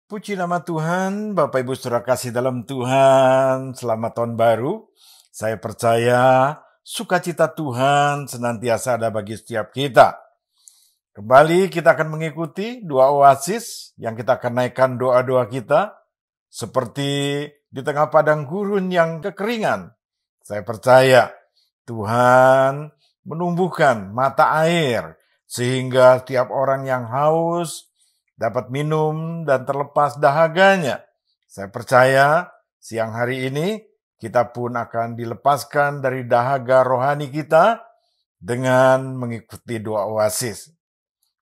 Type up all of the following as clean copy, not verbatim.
Puji nama Tuhan, Bapak Ibu Saudara kasih dalam Tuhan, selamat tahun baru. Saya percaya sukacita Tuhan senantiasa ada bagi setiap kita. Kembali kita akan mengikuti dua oasis yang kita akan naikkan doa-doa kita, seperti di tengah padang gurun yang kekeringan. Saya percaya Tuhan menumbuhkan mata air, sehingga tiap orang yang haus dapat minum dan terlepas dahaganya. Saya percaya siang hari ini kita pun akan dilepaskan dari dahaga rohani kita dengan mengikuti dua oasis.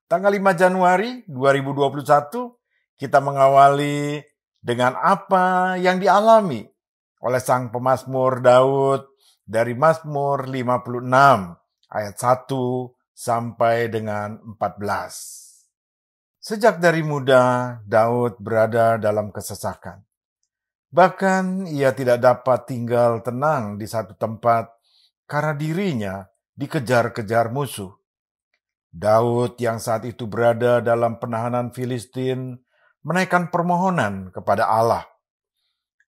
Tanggal 5 Januari 2021 kita mengawali dengan apa yang dialami oleh sang pemazmur Daud dari Mazmur 56 ayat 1 sampai dengan 14. Sejak dari muda, Daud berada dalam kesesakan. Bahkan ia tidak dapat tinggal tenang di satu tempat karena dirinya dikejar-kejar musuh. Daud yang saat itu berada dalam penahanan Filistin menaikkan permohonan kepada Allah.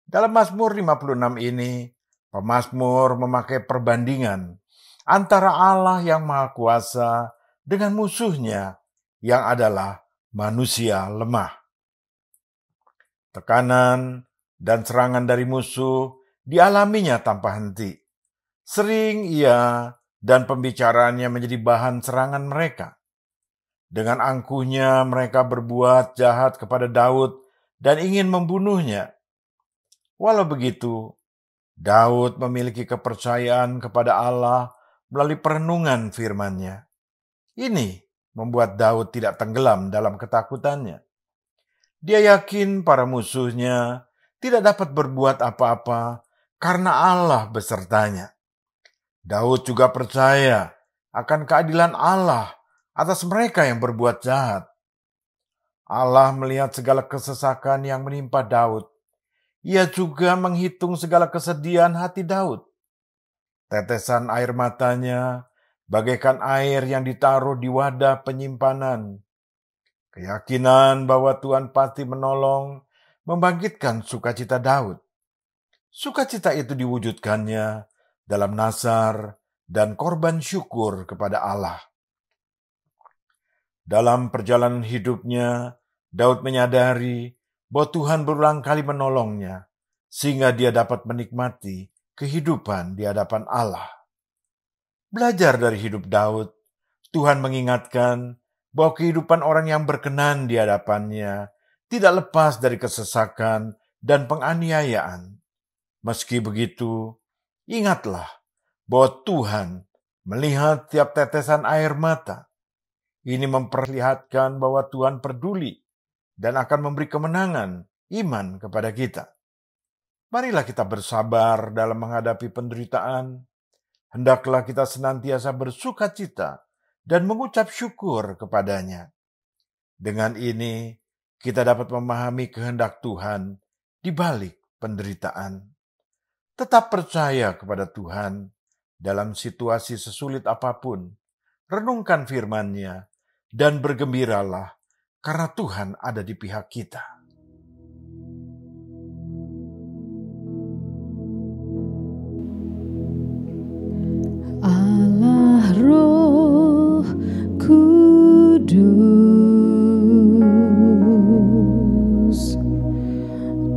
Dalam Mazmur 56 ini, pemazmur memakai perbandingan antara Allah yang Maha Kuasa dengan musuhnya yang adalah manusia lemah. Tekanan dan serangan dari musuh dialaminya tanpa henti. Sering ia dan pembicaraannya menjadi bahan serangan mereka. Dengan angkuhnya mereka berbuat jahat kepada Daud dan ingin membunuhnya. Walau begitu, Daud memiliki kepercayaan kepada Allah melalui perenungan firman-Nya. Ini membuat Daud tidak tenggelam dalam ketakutannya. Dia yakin para musuhnya tidak dapat berbuat apa-apa karena Allah besertanya. Daud juga percaya akan keadilan Allah atas mereka yang berbuat jahat. Allah melihat segala kesesakan yang menimpa Daud. Ia juga menghitung segala kesedihan hati Daud. Tetesan air matanya bagaikan air yang ditaruh di wadah penyimpanan. Keyakinan bahwa Tuhan pasti menolong membangkitkan sukacita Daud. Sukacita itu diwujudkannya dalam nazar dan korban syukur kepada Allah. Dalam perjalanan hidupnya, Daud menyadari bahwa Tuhan berulang kali menolongnya, sehingga dia dapat menikmati kehidupan di hadapan Allah. Belajar dari hidup Daud, Tuhan mengingatkan bahwa kehidupan orang yang berkenan di hadapannya tidak lepas dari kesesakan dan penganiayaan. Meski begitu, ingatlah bahwa Tuhan melihat tiap tetesan air mata. Ini memperlihatkan bahwa Tuhan peduli dan akan memberi kemenangan iman kepada kita. Marilah kita bersabar dalam menghadapi penderitaan. Hendaklah kita senantiasa bersukacita dan mengucap syukur kepadanya. Dengan ini, kita dapat memahami kehendak Tuhan di balik penderitaan. Tetap percaya kepada Tuhan dalam situasi sesulit apapun. Renungkan firman-Nya dan bergembiralah karena Tuhan ada di pihak kita. Roh Kudus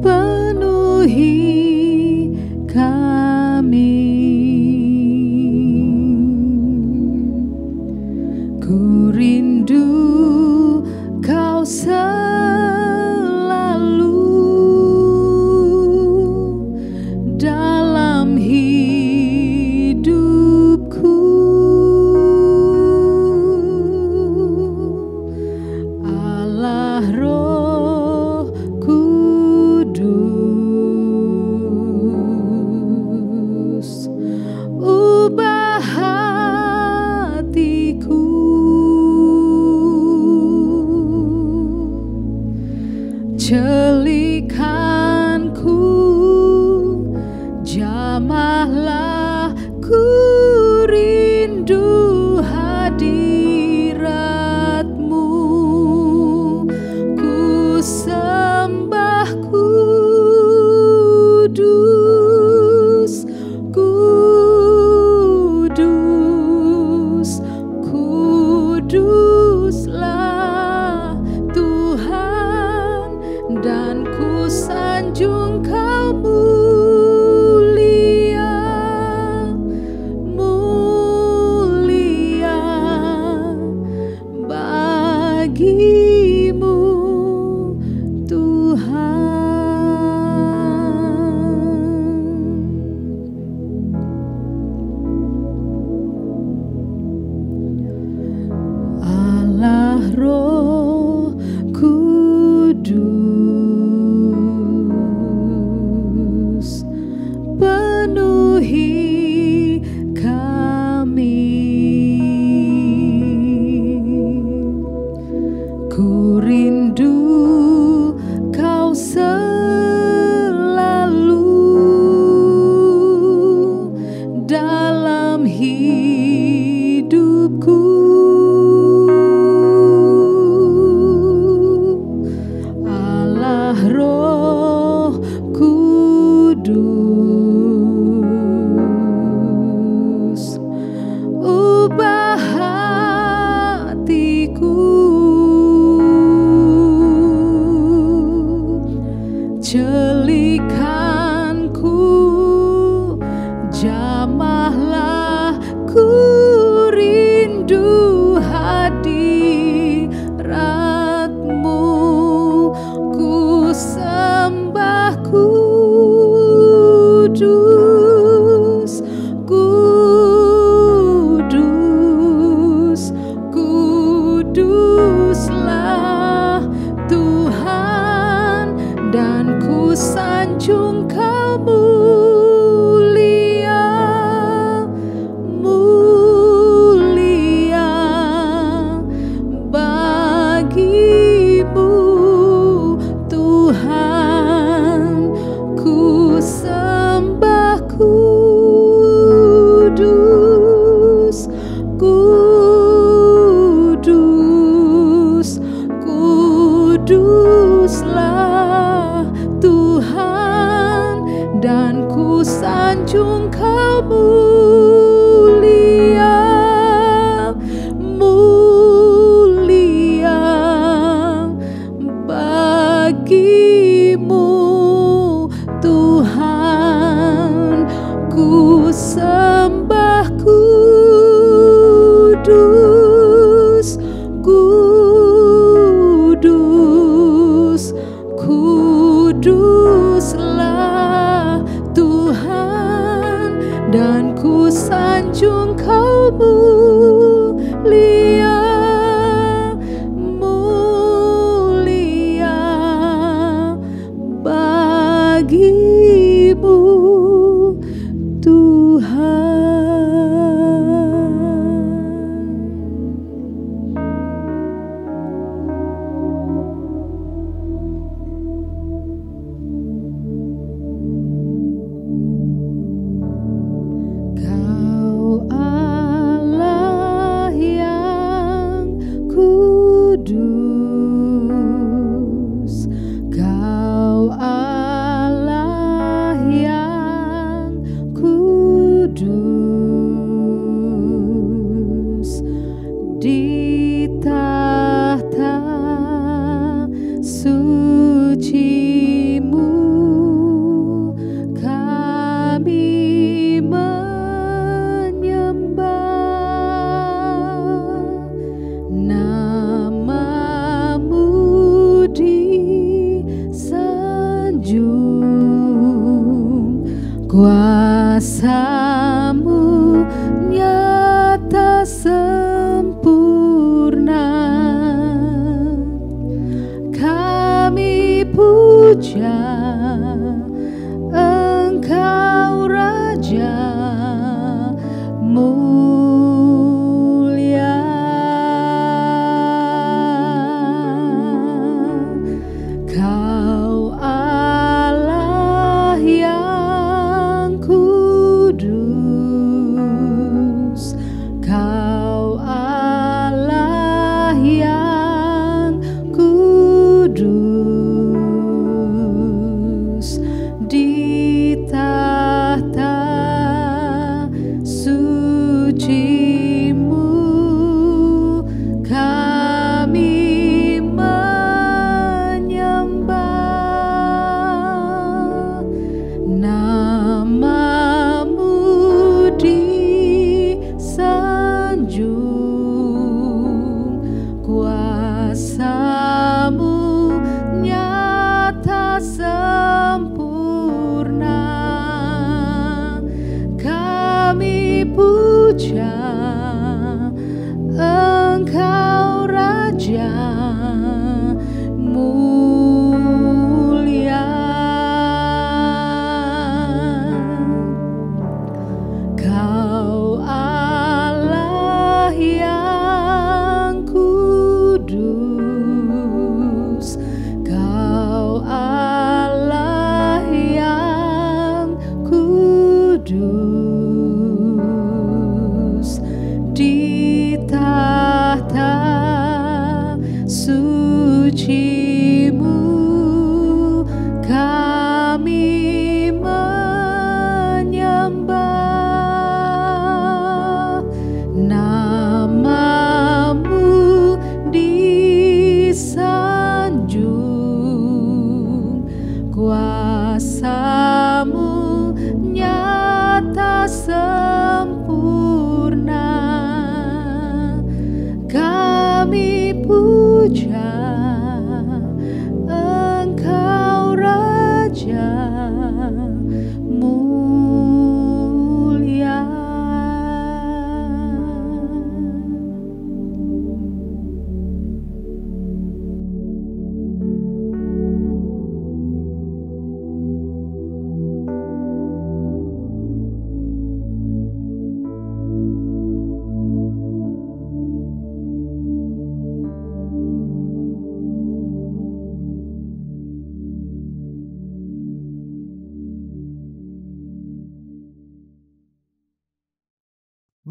penuhi kami, ku rindu Kau selalu dalam hidupku. Roh Kudus, ubah hatiku, celikanku, jamahlah ku rindu hadirat-Mu, ku sembah Kudus, penuhi kami. Ku rindu Kau selalu dalam hidupku. Allah Roh Kudus, ubah hatiku, celikanku, jamahlah ku rindu hadirat-Mu, ku sembah kudus, kudus, kuduslah Tuhan, dan ku sanjung Kau mulia, mulia bagi-Mu Tuhan, ku sembah kudus, kudus, kuduslah Tuhan, dan ku sanjung Kau mulia, mulia bagi-Mu Tuhan, ku sembah kudus, kudus, kuduslah Tuhan, dan ku sanjung Kau mulia, mulia bagi-Mu Tuhan. Kau Allah yang kudus, Kau Allah yang kudus, di tahta suci-Mu kami menyembah, nama-Mu disanjung, kuasa-Mu nyata sempurna. Kami puja Engkau Raja mulia. Kau Allah yang kudus, Kau Allah yang kudus, di tahta suci-Mu kami menyembah. mulia.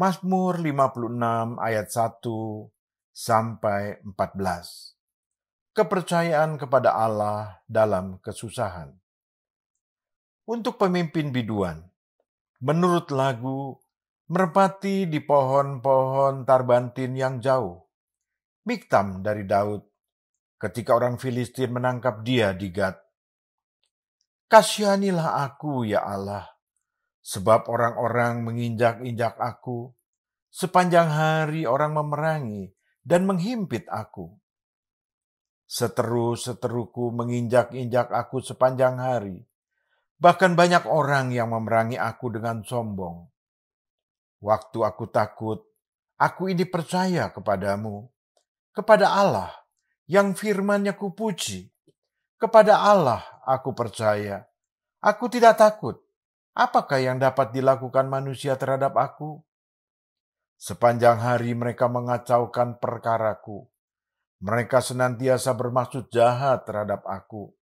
Mazmur 56 ayat 1 sampai 14. Kepercayaan kepada Allah dalam kesusahan. Untuk pemimpin biduan, menurut lagu, merpati di pohon-pohon tarbantin yang jauh. Miktam dari Daud, ketika orang Filistin menangkap dia di Gat. Kasihanilah aku, ya Allah, sebab orang-orang menginjak-injak aku. Sepanjang hari orang memerangi dan menghimpit aku. Seteru-seteruku menginjak-injak aku sepanjang hari. Bahkan banyak orang yang memerangi aku dengan sombong. Waktu aku takut, aku ini percaya kepadamu, kepada Allah yang firman-Nya kupuji. Kepada Allah aku percaya. Aku tidak takut. Apakah yang dapat dilakukan manusia terhadap aku? Sepanjang hari mereka mengacaukan perkaraku. Mereka senantiasa bermaksud jahat terhadap aku.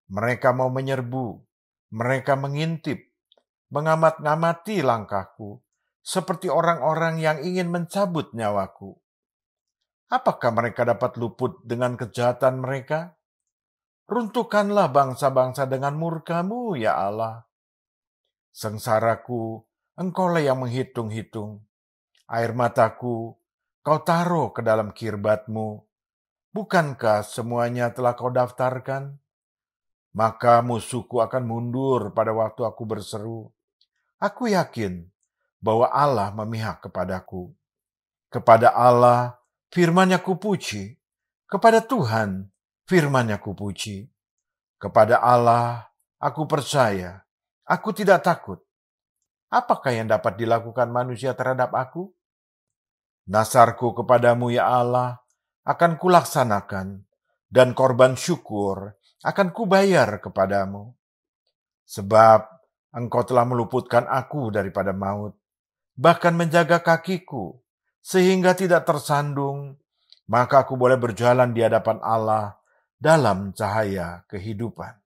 Mereka mau menyerbu. Mereka mengintip, mengamat-ngamati langkahku, seperti orang-orang yang ingin mencabut nyawaku. Apakah mereka dapat luput dengan kejahatan mereka? Runtuhkanlah bangsa-bangsa dengan murka-Mu, ya Allah. Sengsaraku, Engkaulah yang menghitung-hitung. Air mataku, Kau taruh ke dalam kirbat-Mu. Bukankah semuanya telah Kau daftarkan? Maka musuhku akan mundur pada waktu aku berseru. Aku yakin bahwa Allah memihak kepadaku. Kepada Allah, firman-Nya kupuji. Kepada Tuhan, firman-Nya kupuji. Kepada Allah, aku percaya. Aku tidak takut. Apakah yang dapat dilakukan manusia terhadap aku? Nasarku kepadamu, ya Allah, akan kulaksanakan, dan korban syukur akan kubayar kepadamu. Sebab Engkau telah meluputkan aku daripada maut, bahkan menjaga kakiku, sehingga tidak tersandung, maka aku boleh berjalan di hadapan Allah dalam cahaya kehidupan.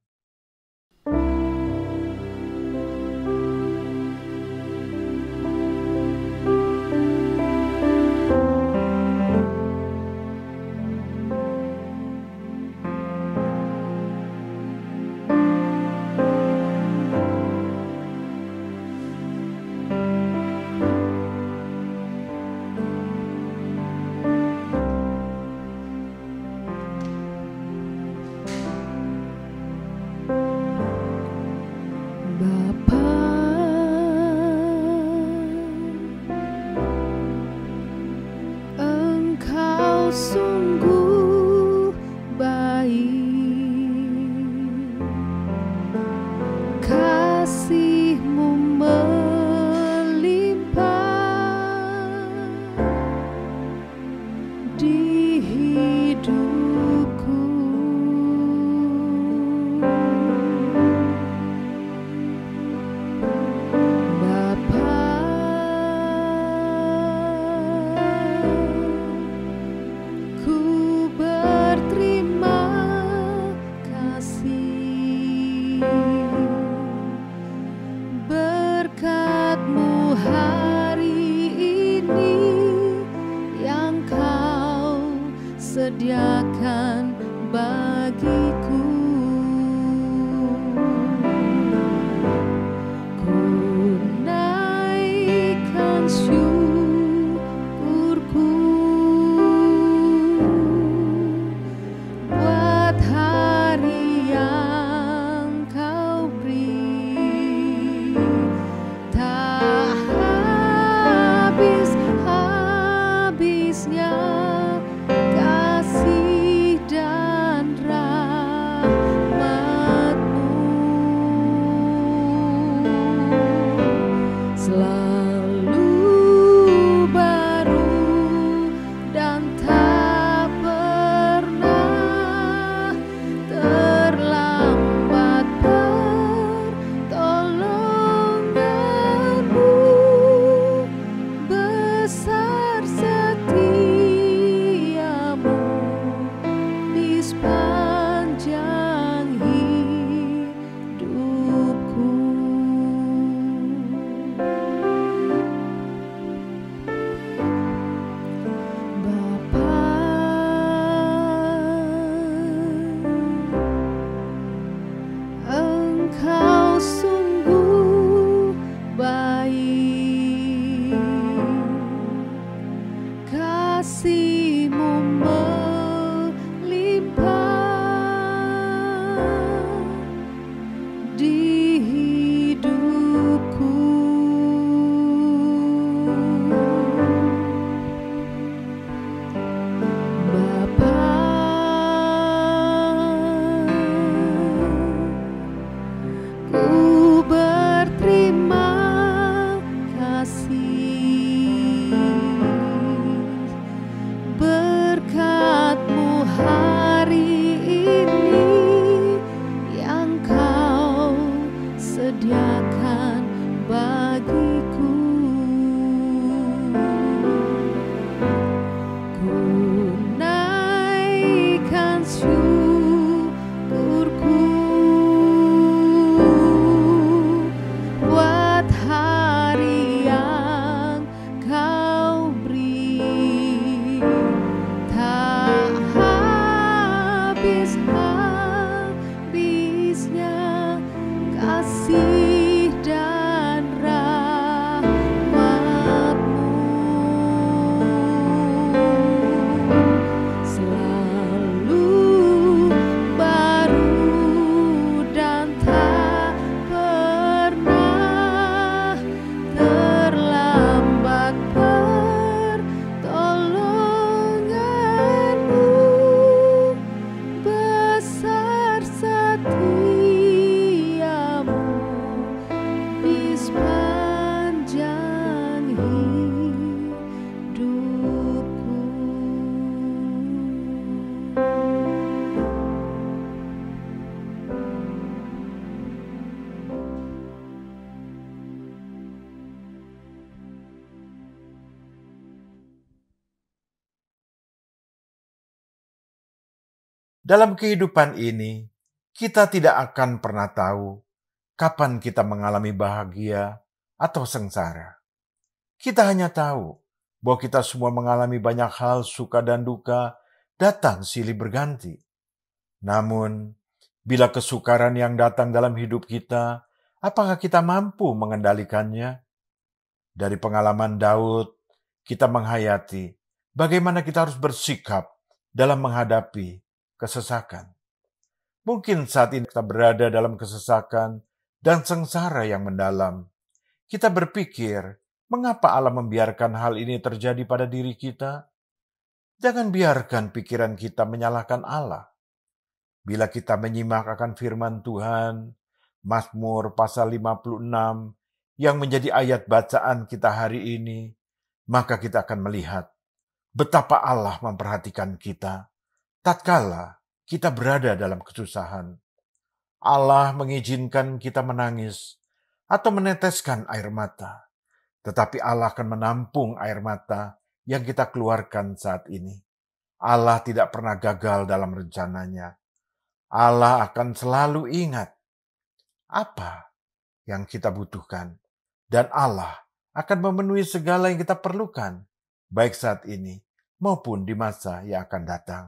Dalam kehidupan ini, kita tidak akan pernah tahu kapan kita mengalami bahagia atau sengsara. Kita hanya tahu bahwa kita semua mengalami banyak hal suka dan duka datang silih berganti. Namun, bila kesukaran yang datang dalam hidup kita, apakah kita mampu mengendalikannya? Dari pengalaman Daud, kita menghayati bagaimana kita harus bersikap dalam menghadapi kesesakan. Mungkin saat ini kita berada dalam kesesakan dan sengsara yang mendalam. Kita berpikir, mengapa Allah membiarkan hal ini terjadi pada diri kita? Jangan biarkan pikiran kita menyalahkan Allah. Bila kita menyimak akan firman Tuhan, Mazmur pasal 56, yang menjadi ayat bacaan kita hari ini, maka kita akan melihat betapa Allah memperhatikan kita tatkala kita berada dalam kesusahan. Allah mengizinkan kita menangis atau meneteskan air mata, tetapi Allah akan menampung air mata yang kita keluarkan saat ini. Allah tidak pernah gagal dalam rencananya. Allah akan selalu ingat apa yang kita butuhkan, dan Allah akan memenuhi segala yang kita perlukan, baik saat ini maupun di masa yang akan datang.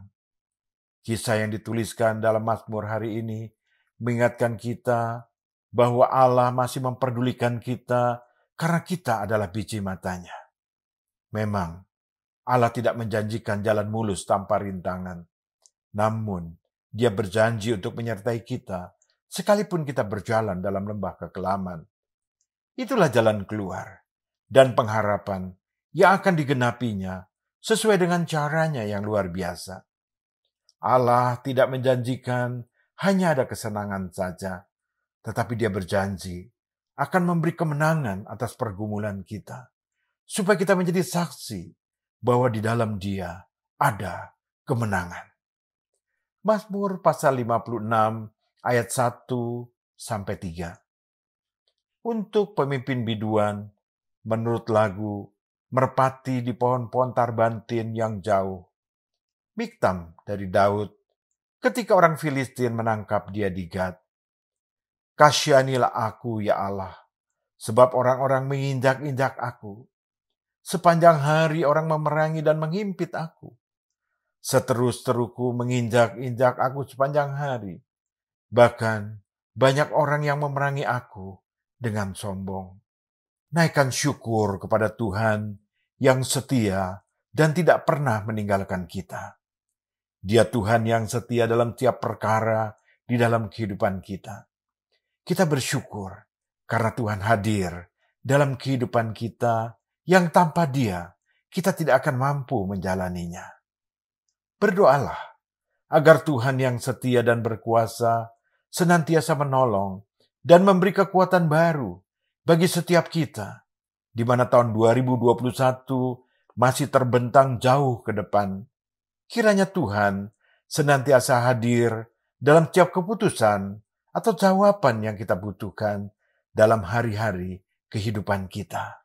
Kisah yang dituliskan dalam Mazmur hari ini mengingatkan kita bahwa Allah masih memperdulikan kita karena kita adalah biji matanya. Memang, Allah tidak menjanjikan jalan mulus tanpa rintangan. Namun, Dia berjanji untuk menyertai kita sekalipun kita berjalan dalam lembah kekelaman. Itulah jalan keluar dan pengharapan yang akan digenapinya sesuai dengan caranya yang luar biasa. Allah tidak menjanjikan hanya ada kesenangan saja, tetapi Dia berjanji akan memberi kemenangan atas pergumulan kita, supaya kita menjadi saksi bahwa di dalam Dia ada kemenangan. Mazmur pasal 56 ayat 1-3. Untuk pemimpin biduan, menurut lagu, merpati di pohon-pohon tarbantin yang jauh. Miktam dari Daud, ketika orang Filistin menangkap dia di Gad. Kasihanilah aku, ya Allah, sebab orang-orang menginjak-injak aku. Sepanjang hari orang memerangi dan menghimpit aku. Seterus-teruku menginjak-injak aku sepanjang hari. Bahkan banyak orang yang memerangi aku dengan sombong. Naikkan syukur kepada Tuhan yang setia dan tidak pernah meninggalkan kita. Dia Tuhan yang setia dalam tiap perkara di dalam kehidupan kita. Kita bersyukur karena Tuhan hadir dalam kehidupan kita yang tanpa Dia kita tidak akan mampu menjalaninya. Berdoalah agar Tuhan yang setia dan berkuasa senantiasa menolong dan memberi kekuatan baru bagi setiap kita, di mana tahun 2021 masih terbentang jauh ke depan. Kiranya Tuhan senantiasa hadir dalam tiap keputusan atau jawaban yang kita butuhkan dalam hari-hari kehidupan kita.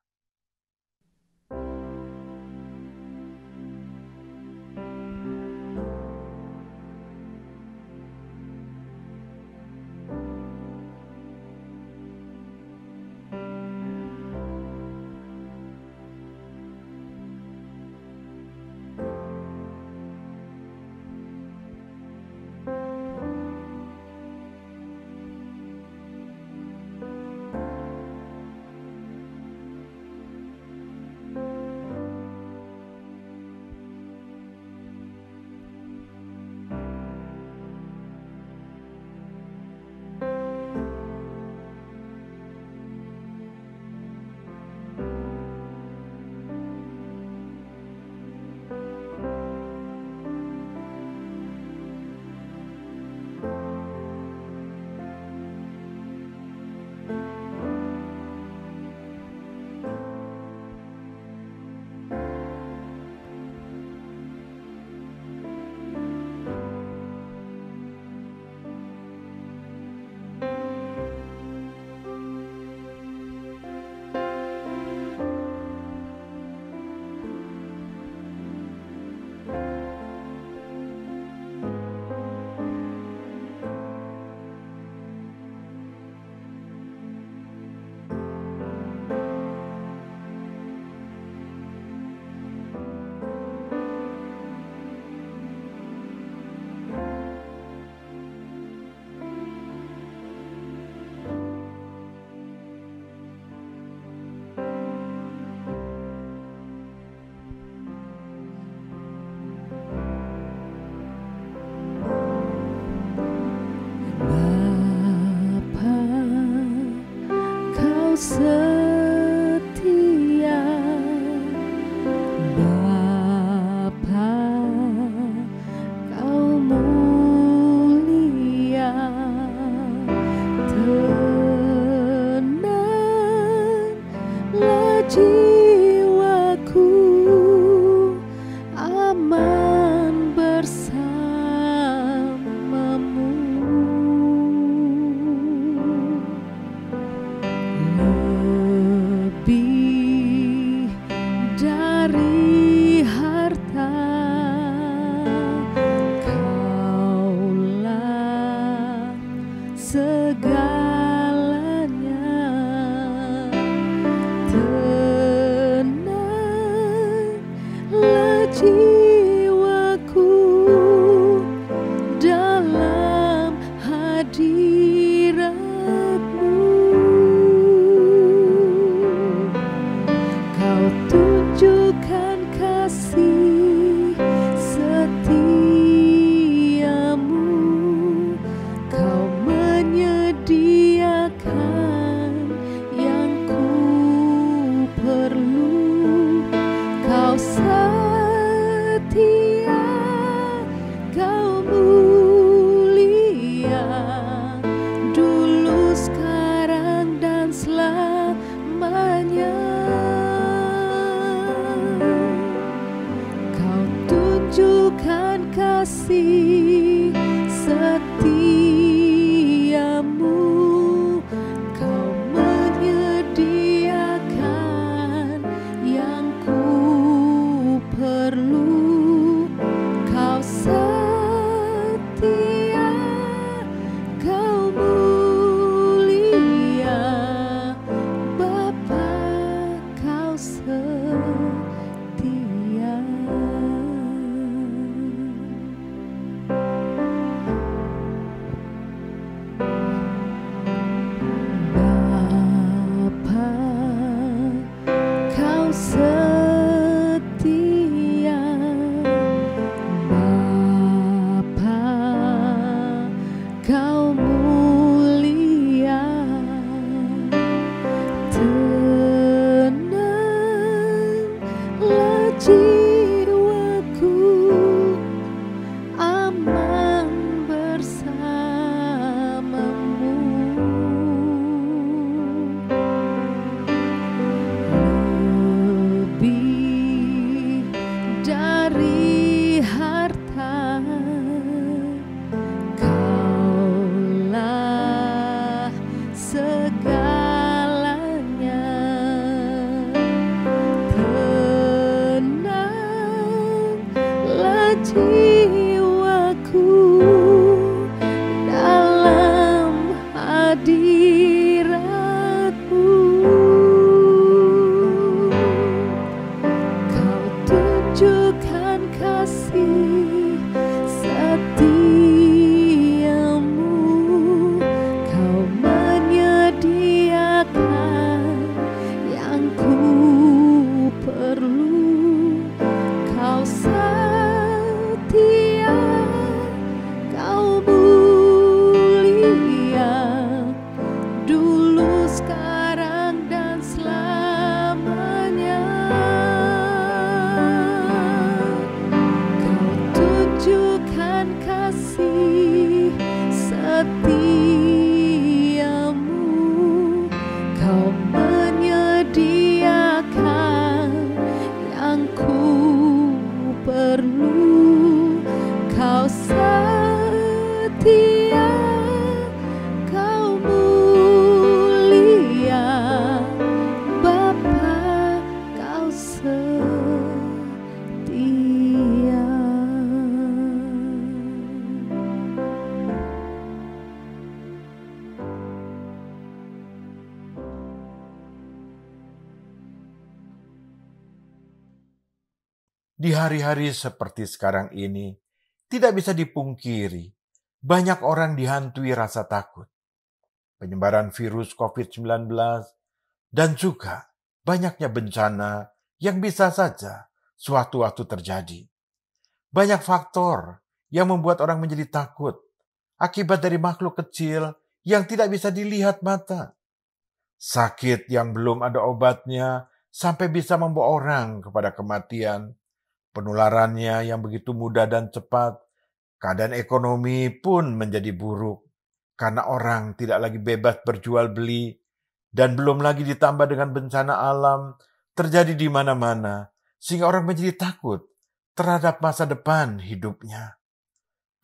Kau setia, Bapa, Kau mulia. Tenanglah jiwaku, aman bersamamu. Lebih dari harta, Kaulah segalanya. Tenanglah jiwaku dalam hadirat-Mu. Kau tunjukkan kasih setiamu, Kau menyediakan yang ku perlu. Kau setia, Kau mulia, dulu, sekarang, dan selamanya. Kau tunjukkan kasih setiamu, Kau menyediakan yang ku perlu. Kau setia, Kau mulia, Bapa, Kau setia. Bapa, Kau setia. Bapa, Kau mulia. Tenanglah jiwaku, aman bersamamu. Lebih dari harta, Kaulah segalanya. Tenanglah jiwaku dalam hadirat-Mu. Kau tunjukkan kasih setiamu, Kau menyediakan yang ku perlu. Kau setia, Kau mulia, dulu, sekarang, dan selamanya. Kau tunjukkan kasih setiamu, Kau menyediakan yang ku perlu. Kau setia, Kau mulia, Bapa, Kau setia. Di hari-hari seperti sekarang ini, tidak bisa dipungkiri, banyak orang dihantui rasa takut. Penyebaran virus COVID-19 dan juga banyaknya bencana yang bisa saja suatu waktu terjadi. Banyak faktor yang membuat orang menjadi takut akibat dari makhluk kecil yang tidak bisa dilihat mata. sakit yang belum ada obatnya sampai bisa membawa orang kepada kematian, penularannya yang begitu mudah dan cepat, keadaan ekonomi pun menjadi buruk karena orang tidak lagi bebas berjual beli, dan belum lagi ditambah dengan bencana alam terjadi di mana-mana, sehingga orang menjadi takut terhadap masa depan hidupnya.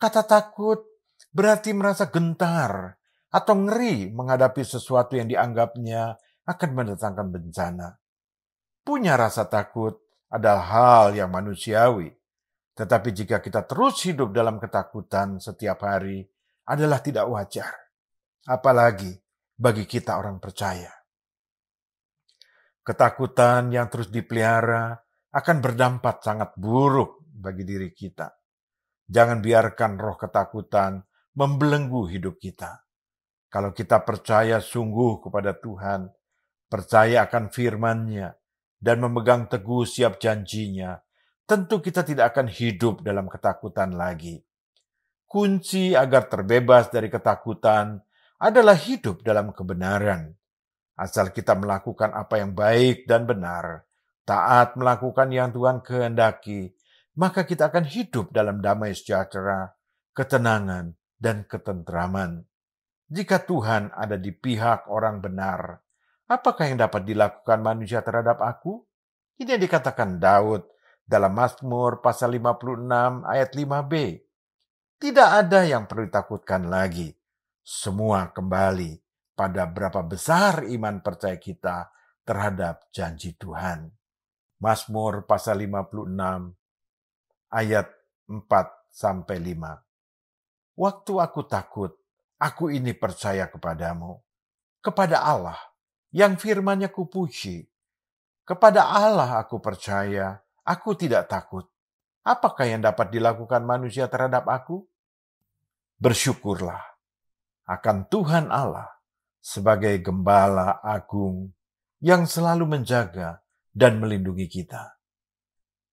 Kata takut berarti merasa gentar atau ngeri menghadapi sesuatu yang dianggapnya akan mendatangkan bencana. Punya rasa takut adalah hal yang manusiawi, tetapi jika kita terus hidup dalam ketakutan setiap hari adalah tidak wajar, apalagi bagi kita orang percaya. Ketakutan yang terus dipelihara akan berdampak sangat buruk bagi diri kita. Jangan biarkan roh ketakutan membelenggu hidup kita. Kalau kita percaya sungguh kepada Tuhan, percaya akan firman-Nya, dan memegang teguh siap janjinya, tentu kita tidak akan hidup dalam ketakutan lagi. Kunci agar terbebas dari ketakutan adalah hidup dalam kebenaran. Asal kita melakukan apa yang baik dan benar, taat melakukan yang Tuhan kehendaki, maka kita akan hidup dalam damai sejahtera, ketenangan, dan ketentraman. Jika Tuhan ada di pihak orang benar, apakah yang dapat dilakukan manusia terhadap aku? Ini yang dikatakan Daud dalam Mazmur pasal 56 ayat 5b. Tidak ada yang perlu ditakutkan lagi. Semua kembali pada berapa besar iman percaya kita terhadap janji Tuhan. Mazmur pasal 56 ayat 4-5. Waktu aku takut, aku ini percaya kepadamu, kepada Allah yang firman-Nya kupuji. Kepada Allah aku percaya, aku tidak takut. Apakah yang dapat dilakukan manusia terhadap aku? Bersyukurlah akan Tuhan Allah sebagai gembala agung yang selalu menjaga dan melindungi kita.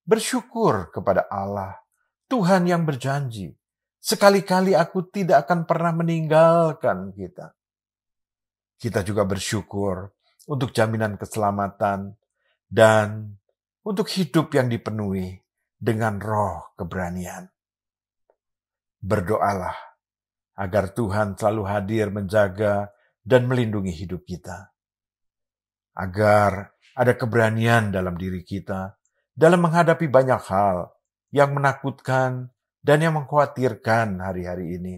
Bersyukur kepada Allah, Tuhan yang berjanji, sekali-kali aku tidak akan pernah meninggalkan kita. Kita juga bersyukur untuk jaminan keselamatan dan untuk hidup yang dipenuhi dengan roh keberanian. Berdoalah agar Tuhan selalu hadir menjaga dan melindungi hidup kita. Agar ada keberanian dalam diri kita dalam menghadapi banyak hal yang menakutkan dan yang mengkhawatirkan hari-hari ini.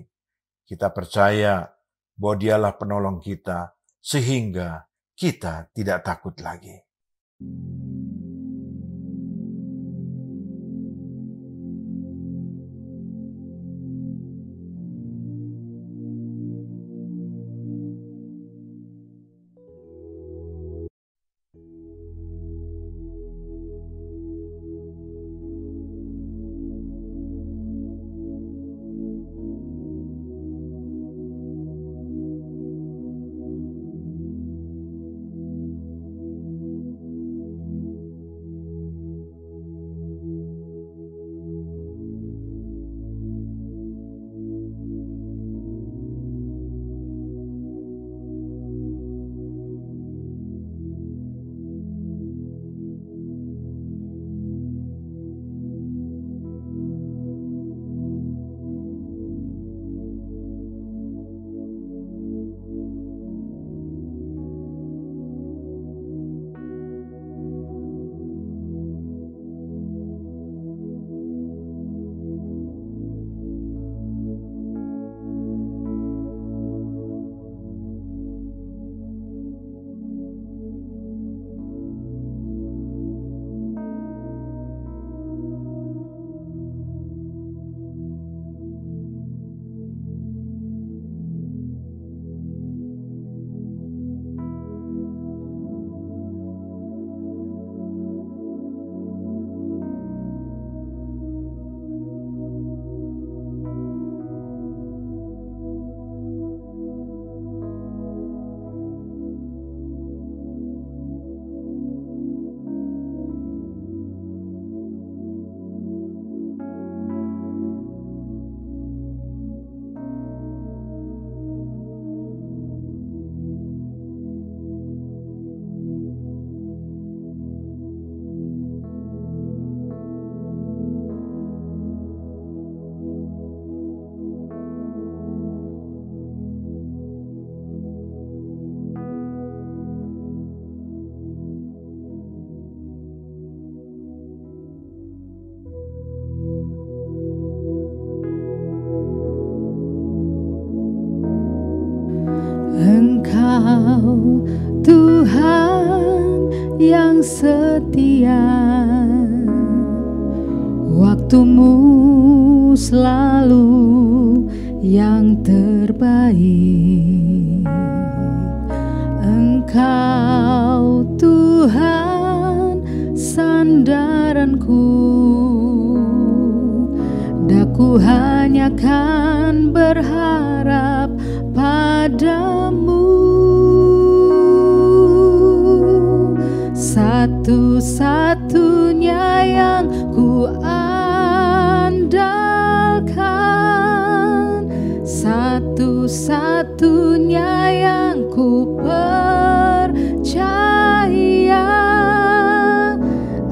Kita percaya bahwa Dialah penolong kita sehingga kita tidak takut lagi. Engkau Tuhan yang setia, waktumu selalu yang terbaik. Engkau Tuhan sandaranku, daku hanya kan berharap padamu. Satu-satunya yang ku andalkan, satu-satunya yang ku percaya.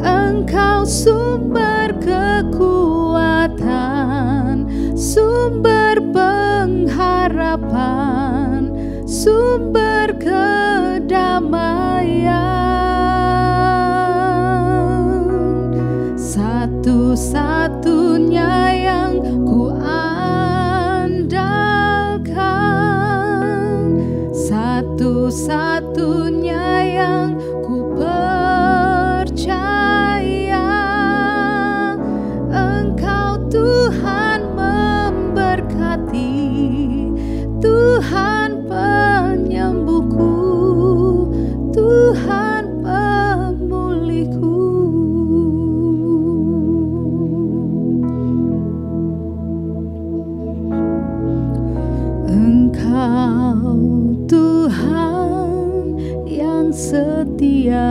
Engkau sumber kekuatan, sumber pengharapan, sumber kedamaian. Satu-satunya yang ku andalkan, satu-satunya yang ku percaya. Engkau Tuhan memberkati, Tuhan penyembuhku, Tuhan pemulihku. Engkau Tuhan yang setia,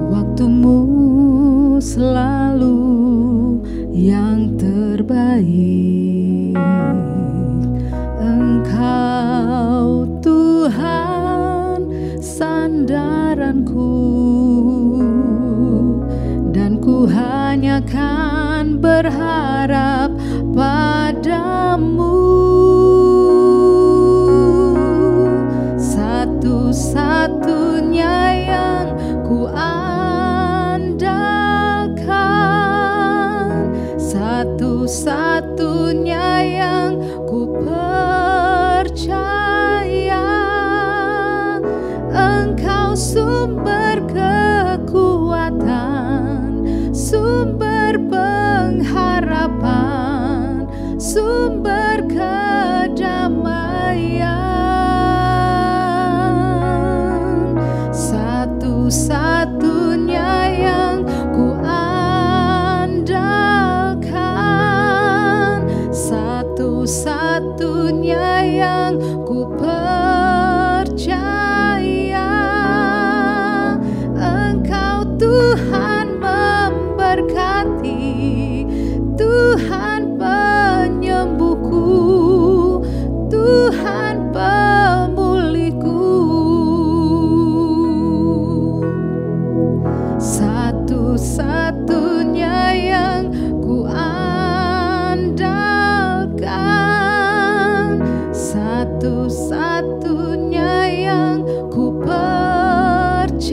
waktumu selalu yang terbaik. Engkau Tuhan sandaranku, dan ku hanya kan berharap padamu. Satu-satunya yang ku andalkan, satu-satunya yang ku percaya. Engkau sumber kekuatan, sumber pengharapan, sumber kedamaian. Satu-satunya yang ku andalkan, satu-satunya yang ku percaya. Engkau Tuhan memberkati, Tuhan penyembuhku, Tuhan pemulihku. Satu-satunya yang ku andalkan, satu-satunya yang ku percaya.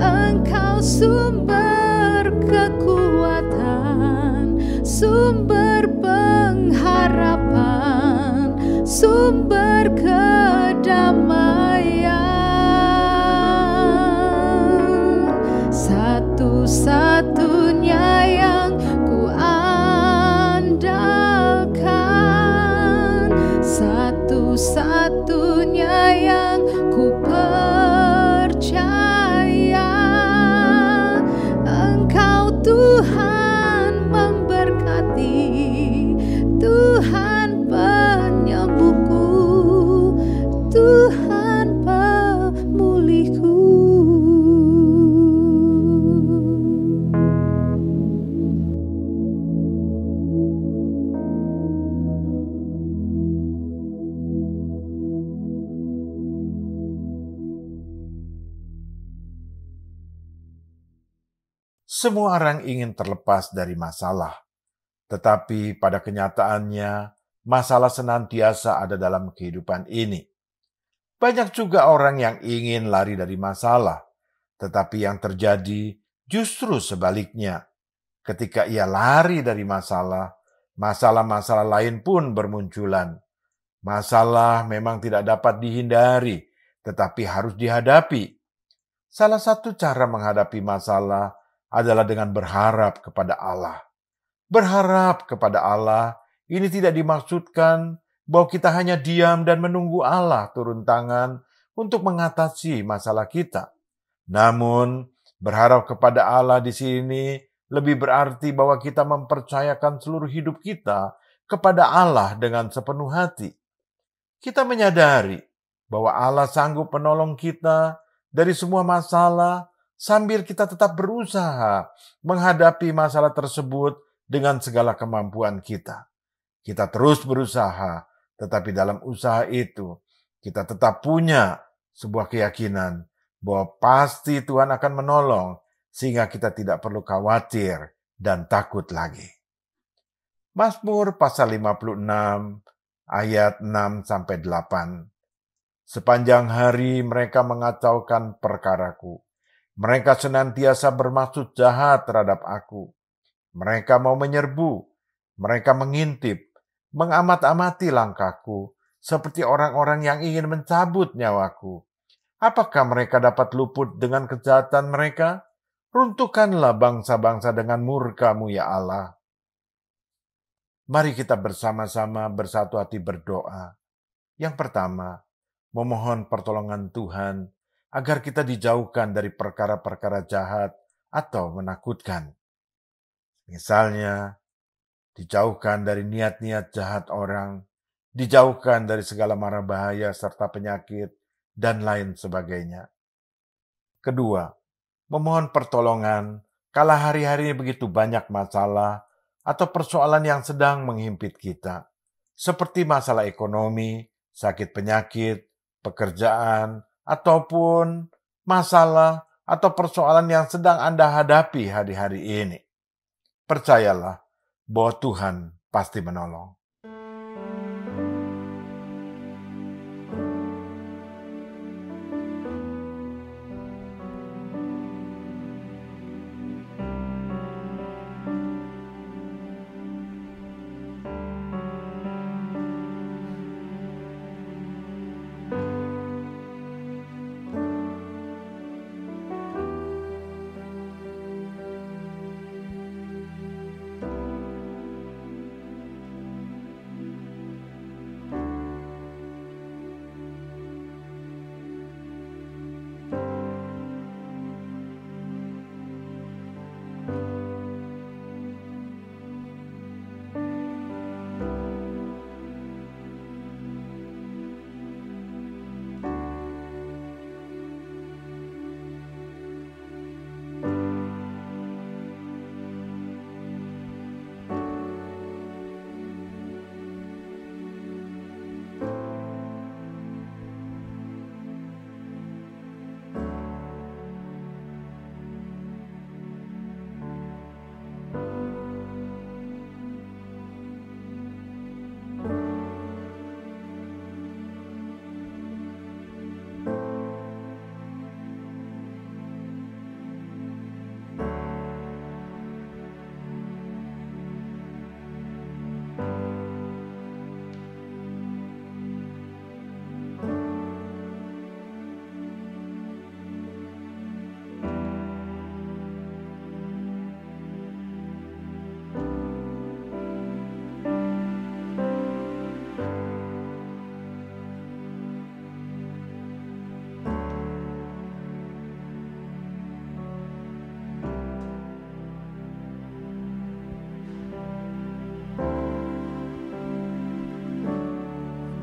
Engkau sumber kekuatan, sumber pengharapan, sumber kedamaian. Satu-satunya yang ku andalkan, satu-satunya yang ku percaya. Engkau Tuhan memberkati, Tuhan penyembuhku, Tuhan pemulihku. Semua orang ingin terlepas dari masalah, tetapi pada kenyataannya masalah senantiasa ada dalam kehidupan ini. Banyak juga orang yang ingin lari dari masalah, tetapi yang terjadi justru sebaliknya. Ketika ia lari dari masalah, masalah-masalah lain pun bermunculan. Masalah memang tidak dapat dihindari, tetapi harus dihadapi. Salah satu cara menghadapi masalah adalah dengan berharap kepada Allah. Berharap kepada Allah ini tidak dimaksudkan bahwa kita hanya diam dan menunggu Allah turun tangan untuk mengatasi masalah kita. Namun, berharap kepada Allah di sini lebih berarti bahwa kita mempercayakan seluruh hidup kita kepada Allah dengan sepenuh hati. Kita menyadari bahwa Allah sanggup menolong kita dari semua masalah sambil kita tetap berusaha menghadapi masalah tersebut dengan segala kemampuan kita. Kita terus berusaha, tetapi dalam usaha itu kita tetap punya sebuah keyakinan bahwa pasti Tuhan akan menolong sehingga kita tidak perlu khawatir dan takut lagi. Mazmur pasal 56 ayat 6-8. Sepanjang hari mereka mengacaukan perkaraku. Mereka senantiasa bermaksud jahat terhadap aku. Mereka mau menyerbu. Mereka mengintip, mengamat-amati langkahku, seperti orang-orang yang ingin mencabut nyawaku. Apakah mereka dapat luput dengan kejahatan mereka? Runtuhkanlah bangsa-bangsa dengan murka-Mu, ya Allah. Mari kita bersama-sama bersatu hati berdoa. Yang pertama, memohon pertolongan Tuhan agar kita dijauhkan dari perkara-perkara jahat atau menakutkan. Misalnya, dijauhkan dari niat-niat jahat orang, dijauhkan dari segala mara bahaya serta penyakit, dan lain sebagainya. Kedua, memohon pertolongan kala hari-hari ini begitu banyak masalah atau persoalan yang sedang menghimpit kita, seperti masalah ekonomi, sakit penyakit, pekerjaan, ataupun masalah atau persoalan yang sedang Anda hadapi hari-hari ini. Percayalah bahwa Tuhan pasti menolong.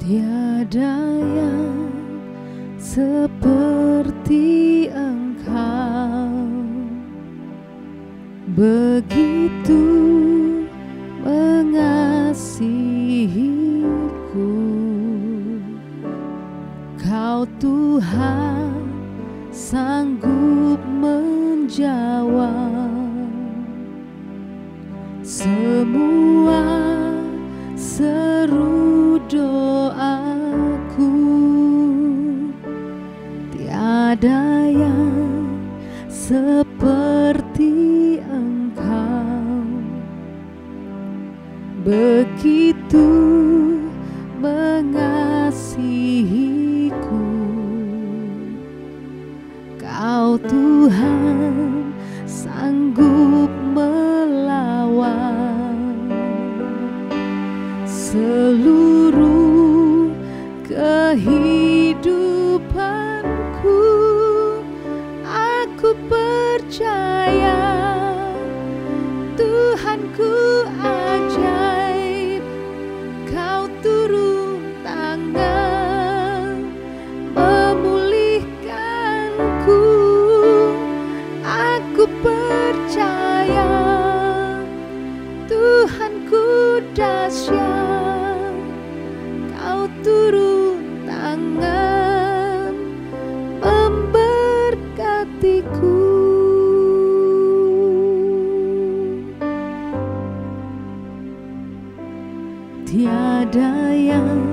Tiada yang seperti Engkau, begitu mengasihiku. Kau Tuhan sanggup menjawab semua seru doaku. Tiada yang seperti Engkau, begitu mengasihiku. Kau Tuhan sanggup melawan seluruh kehidupanku. Aku percaya Tuhanku ajaib. Kau turun tangan memulihkanku. Aku percaya Tuhanku dahsyat. Kau turun tangan memberkatiku. Tiada yang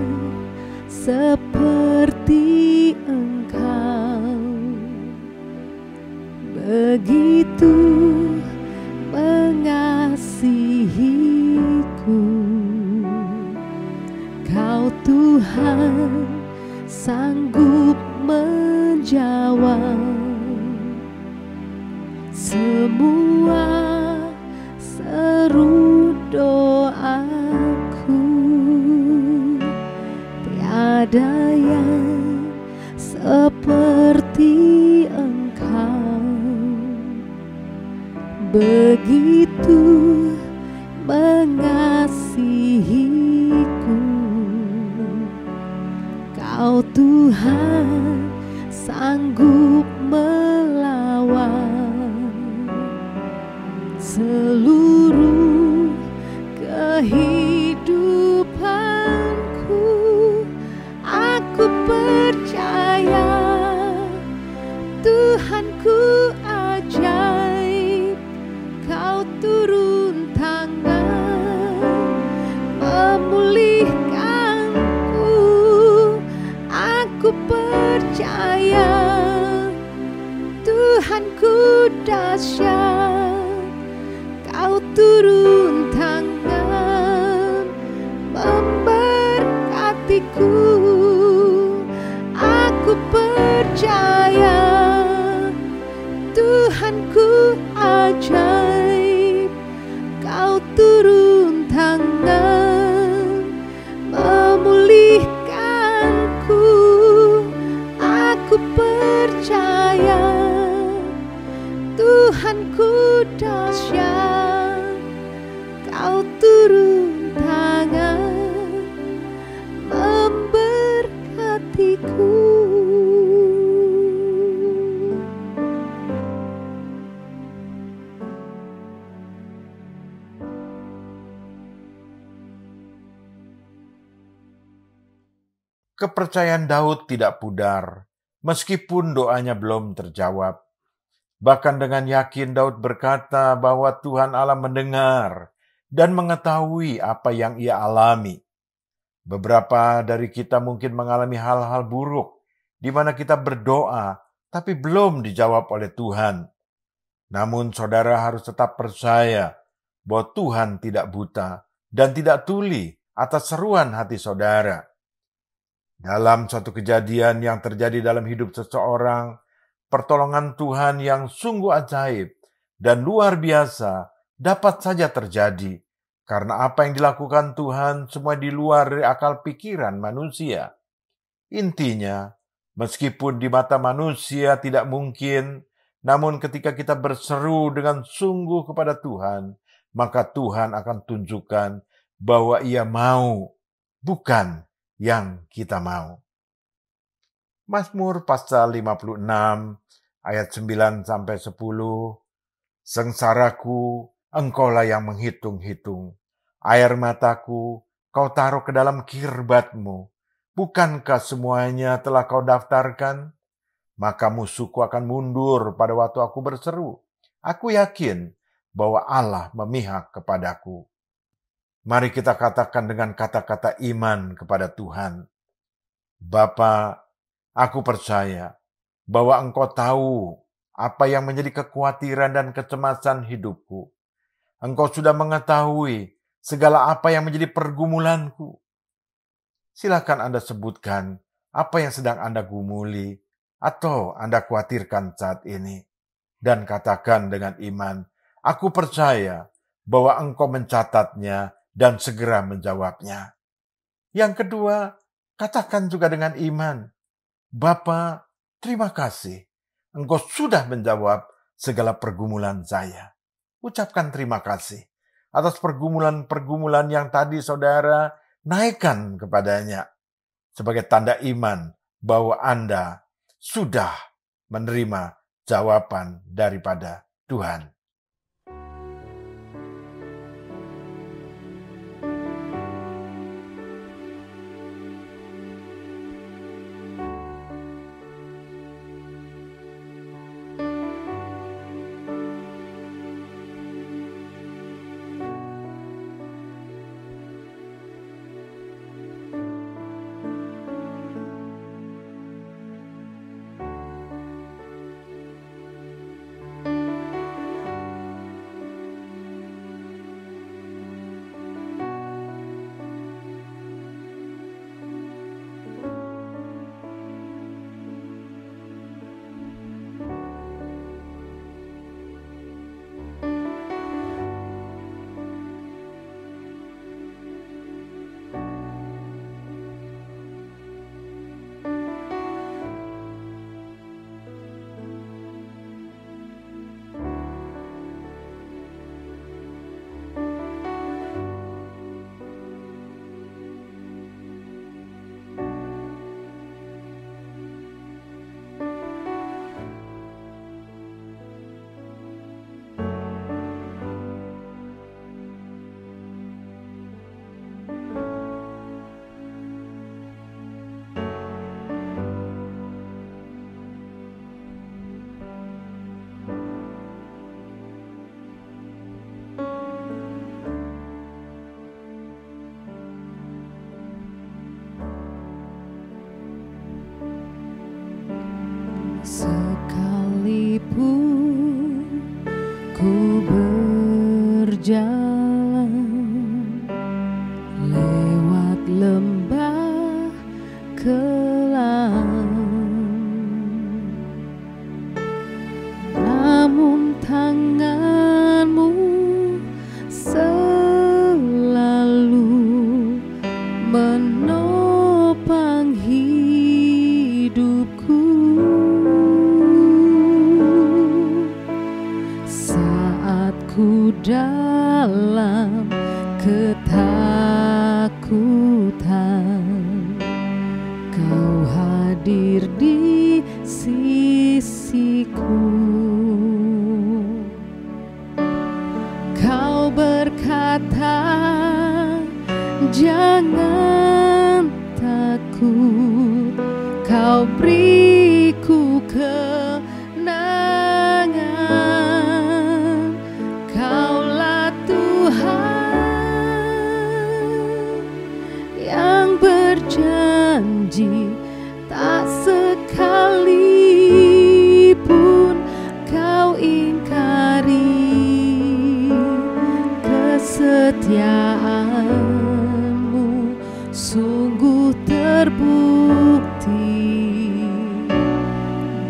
seperti Engkau, begitu mengasihiku. Kau Tuhan sanggup menjawab semua seru doaku. Tiada yang seperti Engkau, begitu mengasihiku. Kau Tuhan sanggup melawan seluruh kehidupanku. Aku percaya Tuhanku ajaib. Kau turun tangan memulihkanku. Aku percaya Tuhanku dahsyat. Kau turun tangan memberkatiku. Aku percaya Tuhanku ajaib. Kau turun tangan memulihkanku. Aku percaya Tuhanku dahsyat. Kau turun tangan memberkatiku. Kepercayaan Daud tidak pudar, meskipun doanya belum terjawab. Bahkan dengan yakin Daud berkata bahwa Tuhan Allah mendengar dan mengetahui apa yang ia alami. Beberapa dari kita mungkin mengalami hal-hal buruk, di mana kita berdoa, tapi belum dijawab oleh Tuhan. Namun saudara harus tetap percaya bahwa Tuhan tidak buta dan tidak tuli atas seruan hati saudara. Dalam suatu kejadian yang terjadi dalam hidup seseorang, pertolongan Tuhan yang sungguh ajaib dan luar biasa dapat saja terjadi, karena apa yang dilakukan Tuhan semua di luar dari akal pikiran manusia. Intinya, meskipun di mata manusia tidak mungkin, namun ketika kita berseru dengan sungguh kepada Tuhan, maka Tuhan akan tunjukkan bahwa Ia mau, bukan yang kita mau. Mazmur pasal 56 ayat 9-10. Sengsaraku Engkaulah yang menghitung-hitung. Air mataku Kau taruh ke dalam kirbatmu. Bukankah semuanya telah Kau daftarkan? Maka musuhku akan mundur pada waktu aku berseru. Aku yakin bahwa Allah memihak kepadaku. Mari kita katakan dengan kata-kata iman kepada Tuhan. Bapa, aku percaya bahwa Engkau tahu apa yang menjadi kekhawatiran dan kecemasan hidupku. Engkau sudah mengetahui segala apa yang menjadi pergumulanku. Silakan Anda sebutkan apa yang sedang Anda gumuli atau Anda khawatirkan saat ini. Dan katakan dengan iman, aku percaya bahwa Engkau mencatatnya dan segera menjawabnya. Yang kedua, katakan juga dengan iman, Bapa, terima kasih. Engkau sudah menjawab segala pergumulan saya. Ucapkan terima kasih atas pergumulan-pergumulan yang tadi saudara naikkan kepadanya sebagai tanda iman bahwa Anda sudah menerima jawaban daripada Tuhan. Sekalipun ku berjalan lewat lembah kelam, namun tangan-Mu selalu menopang hidupku. Saat ku dalam ketakutan, Kau hadir di sisiku. Kau berkata, jangan takut, Kau beriku kenangan. Kaulah Tuhan yang berjanji, tak sekalipun Kau ingkari. Kesetiaan-Mu sungguh terbukti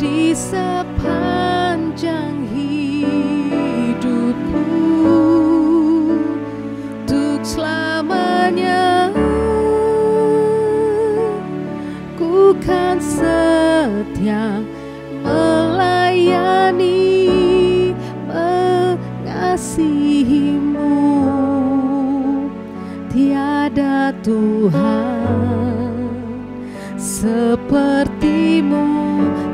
di sepanjang hidupku. Untuk selamanya ku kan setia melayani, mengasihi-Mu. Tiada Tuhan seperti-Mu,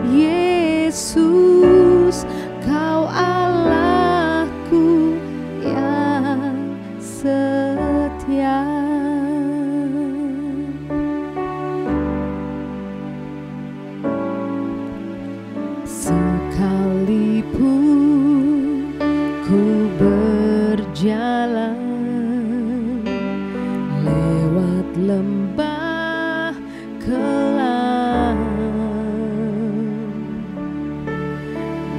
Yesus. Kau Allahku yang setia. Sekalipun ku berjalan lewat lembah kelam,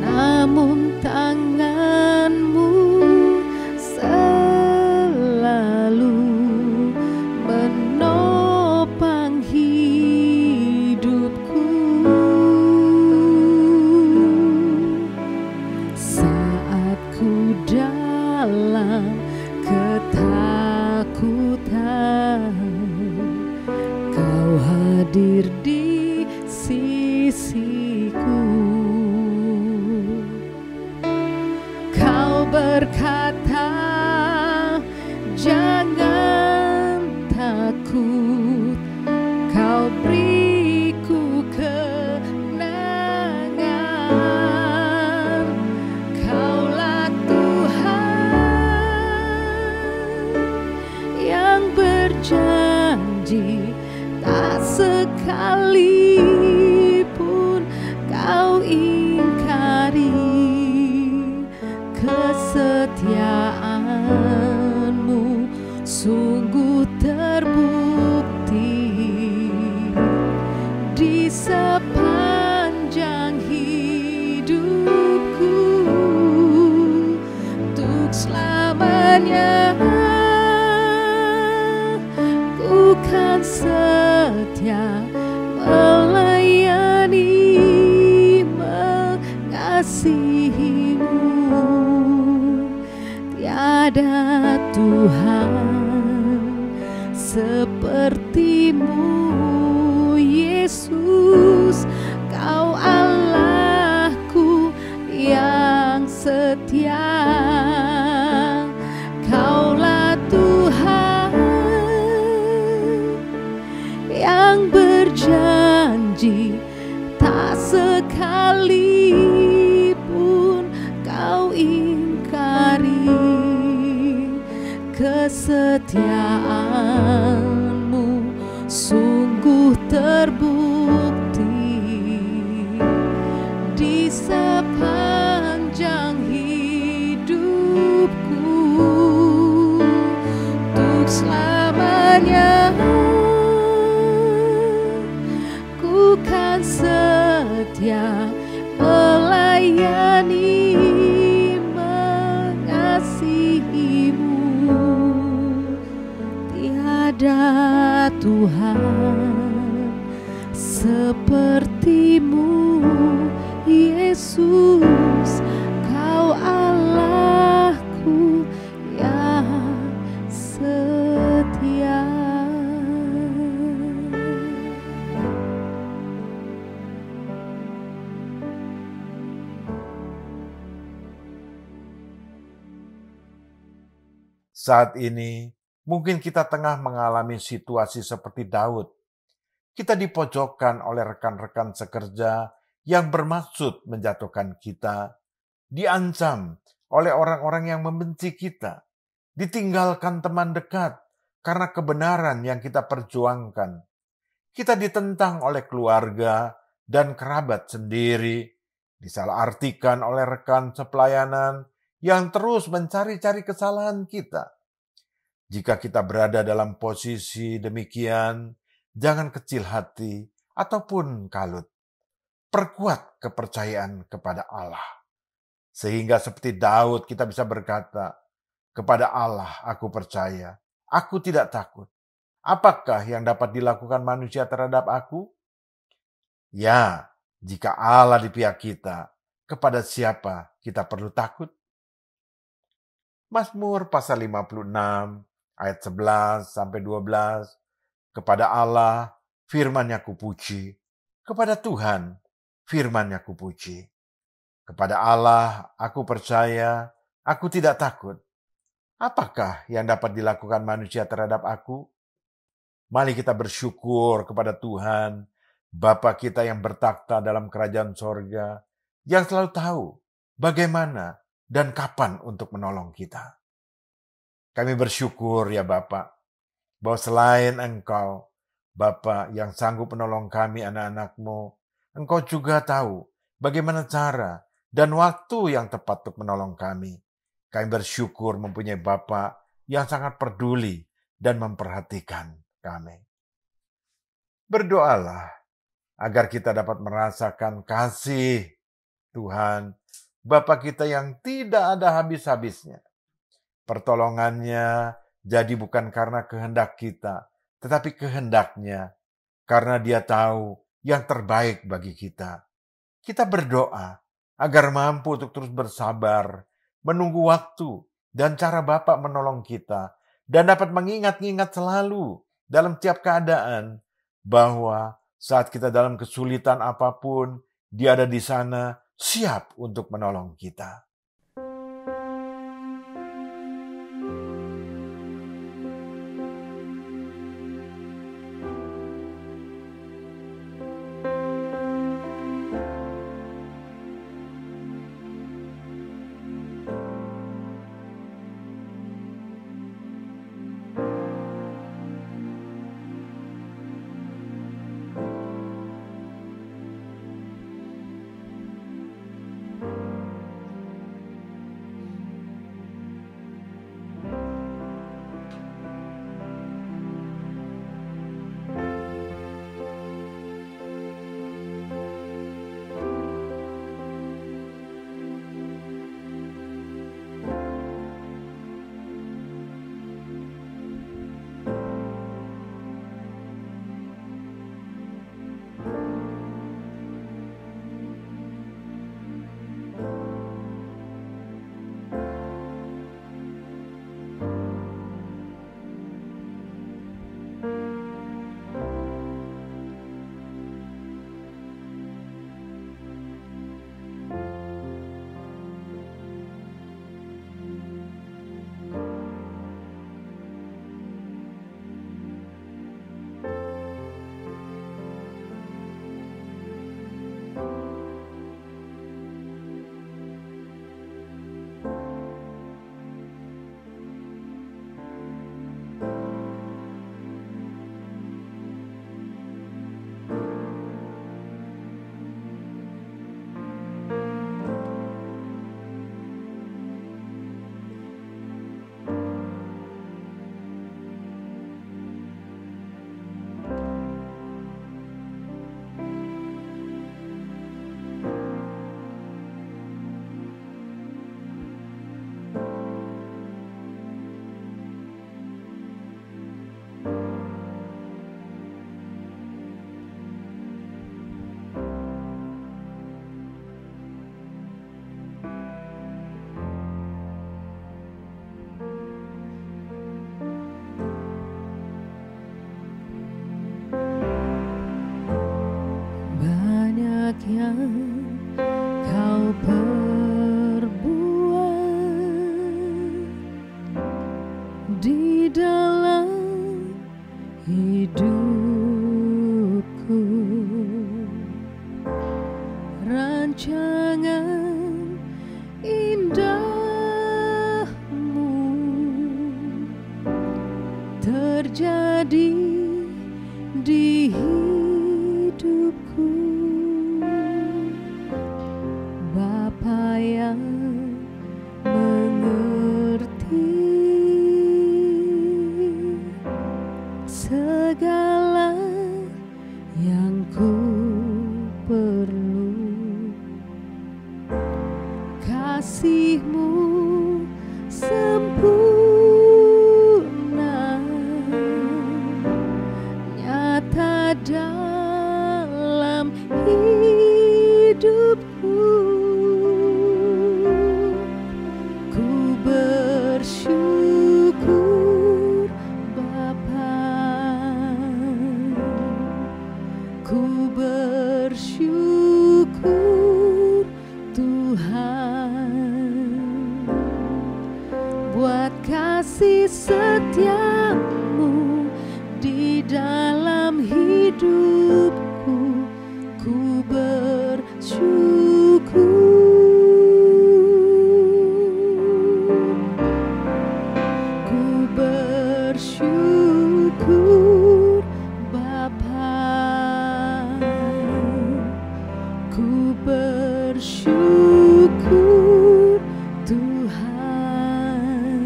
namun tangan-Mu selalu hadir di sisiku. Kau berkata, jangan takut, kau beriku kenangan. Kaulah Tuhan yang berjanji, tak sekalipun kau ingkari. Kesetiaanmu sungguh terbukti di sepanjang hidupku, untuk selamanya ku kan setia melayani, mengasihimu. Tiada Tuhan sepertimu, Yesus. Kau Allahku yang setia. Kaulah Tuhan yang berjanji, tak sekalipun kau ingkari. Kesetiaanmu sungguh terbukti di sepanjang hidupku, untuk selamanya ku kan setia melayani, mengasihimu. Tiada Tuhan sepertimu, Yesus. Kau Allahku yang setia. Saat ini, mungkin kita tengah mengalami situasi seperti Daud. Kita dipojokkan oleh rekan-rekan sekerja yang bermaksud menjatuhkan kita, diancam oleh orang-orang yang membenci kita, ditinggalkan teman dekat karena kebenaran yang kita perjuangkan. Kita ditentang oleh keluarga dan kerabat sendiri, disalahartikan oleh rekan sepelayanan yang terus mencari-cari kesalahan kita. Jika kita berada dalam posisi demikian, jangan kecil hati ataupun kalut. Perkuat kepercayaan kepada Allah. Sehingga seperti Daud kita bisa berkata, kepada Allah aku percaya, aku tidak takut. Apakah yang dapat dilakukan manusia terhadap aku? Ya, jika Allah di pihak kita, kepada siapa kita perlu takut? Mazmur pasal 56 ayat 11 sampai 12. Kepada Allah firman-Nya kupuji, kepada Tuhan firman-Nya kupuji. Kepada Allah aku percaya, aku tidak takut. Apakah yang dapat dilakukan manusia terhadap aku? Mari kita bersyukur kepada Tuhan, Bapa kita yang bertakhta dalam kerajaan sorga, yang selalu tahu bagaimana dan kapan untuk menolong kita. Kami bersyukur ya Bapa, bahwa selain Engkau, Bapa yang sanggup menolong kami anak-anak-Mu, Engkau juga tahu bagaimana cara dan waktu yang tepat untuk menolong kami. Kami bersyukur mempunyai Bapa yang sangat peduli dan memperhatikan kami. Berdoalah agar kita dapat merasakan kasih Tuhan, Bapa kita yang tidak ada habis-habisnya. Pertolongannya jadi bukan karena kehendak kita, tetapi kehendaknya karena Dia tahu yang terbaik bagi kita. Kita berdoa agar mampu untuk terus bersabar, menunggu waktu dan cara Bapa menolong kita, dan dapat mengingat-ingat selalu dalam tiap keadaan bahwa Saat kita dalam kesulitan apapun, Dia ada di sana, siap untuk menolong kita. Yang kau perbuat di dalam hidupku, rancangan indahmu terjadi di hidupku. Bapa yang mengerti segala yang ku perlu, kasih-Mu sempurna nyata dalam hidupku. Ku bersyukur Bapa, ku bersyukur Tuhan buat kasih setia-Mu di dalam hidupku. Ku bersyukur. Bersyukur Bapa, ku bersyukur Tuhan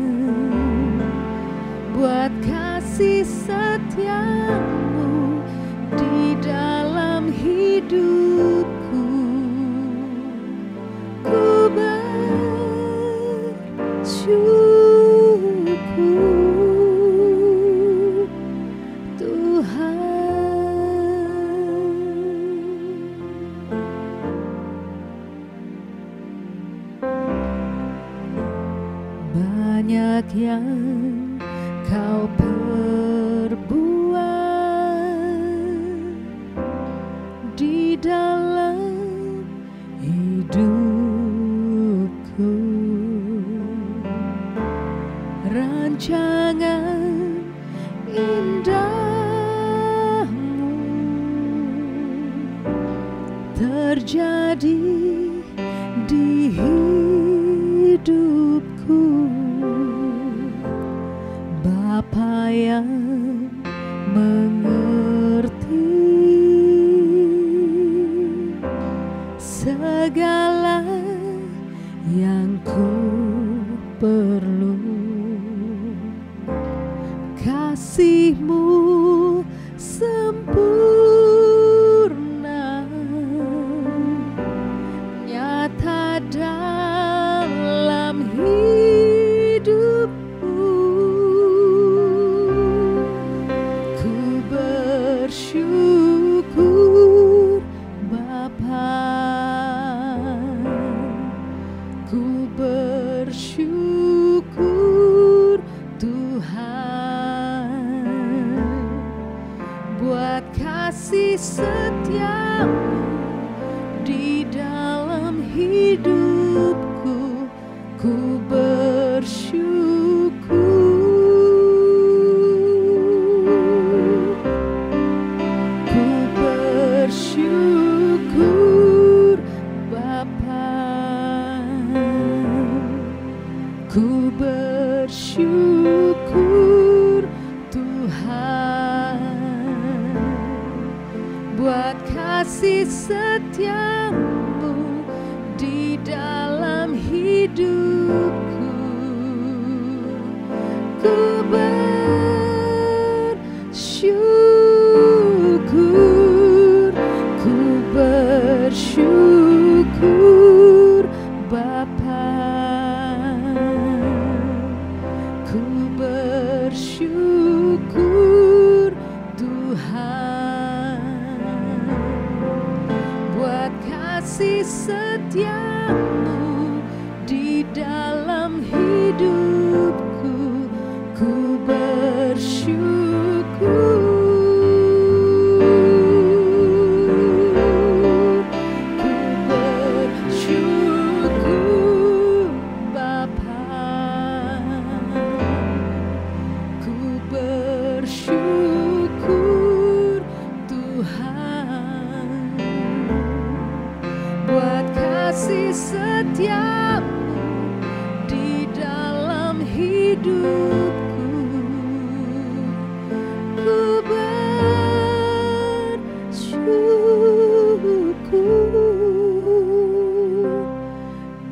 buat kasih setia-Mu di dalam hidupku. Ku bersyukur banyak yang kau perbuat terjadi di hidupku, Bapa yang mengerti segala yang ku perlu. Kasih-Mu sempurna, nyata dalam hidupku. Ku bersyukur Bapa, ku bersyukur Tuhan, buat kasih setia-Mu di dalam hidupku. Ku bersyukur, ku bersyukur Bapa, ku bersyukur Tuhan, buat kasih setia-Mu di dalam hidupku. Ku bersyukur, ku bersyukur Bapa, ku bersyukur Tuhan, buat kasih setia-Mu di dalam hidupku. Ku bersyukur, ku bersyukur Bapa, ku bersyukur Tuhan, buat kasih setia-Mu di dalam hidupku. Ku bersyukur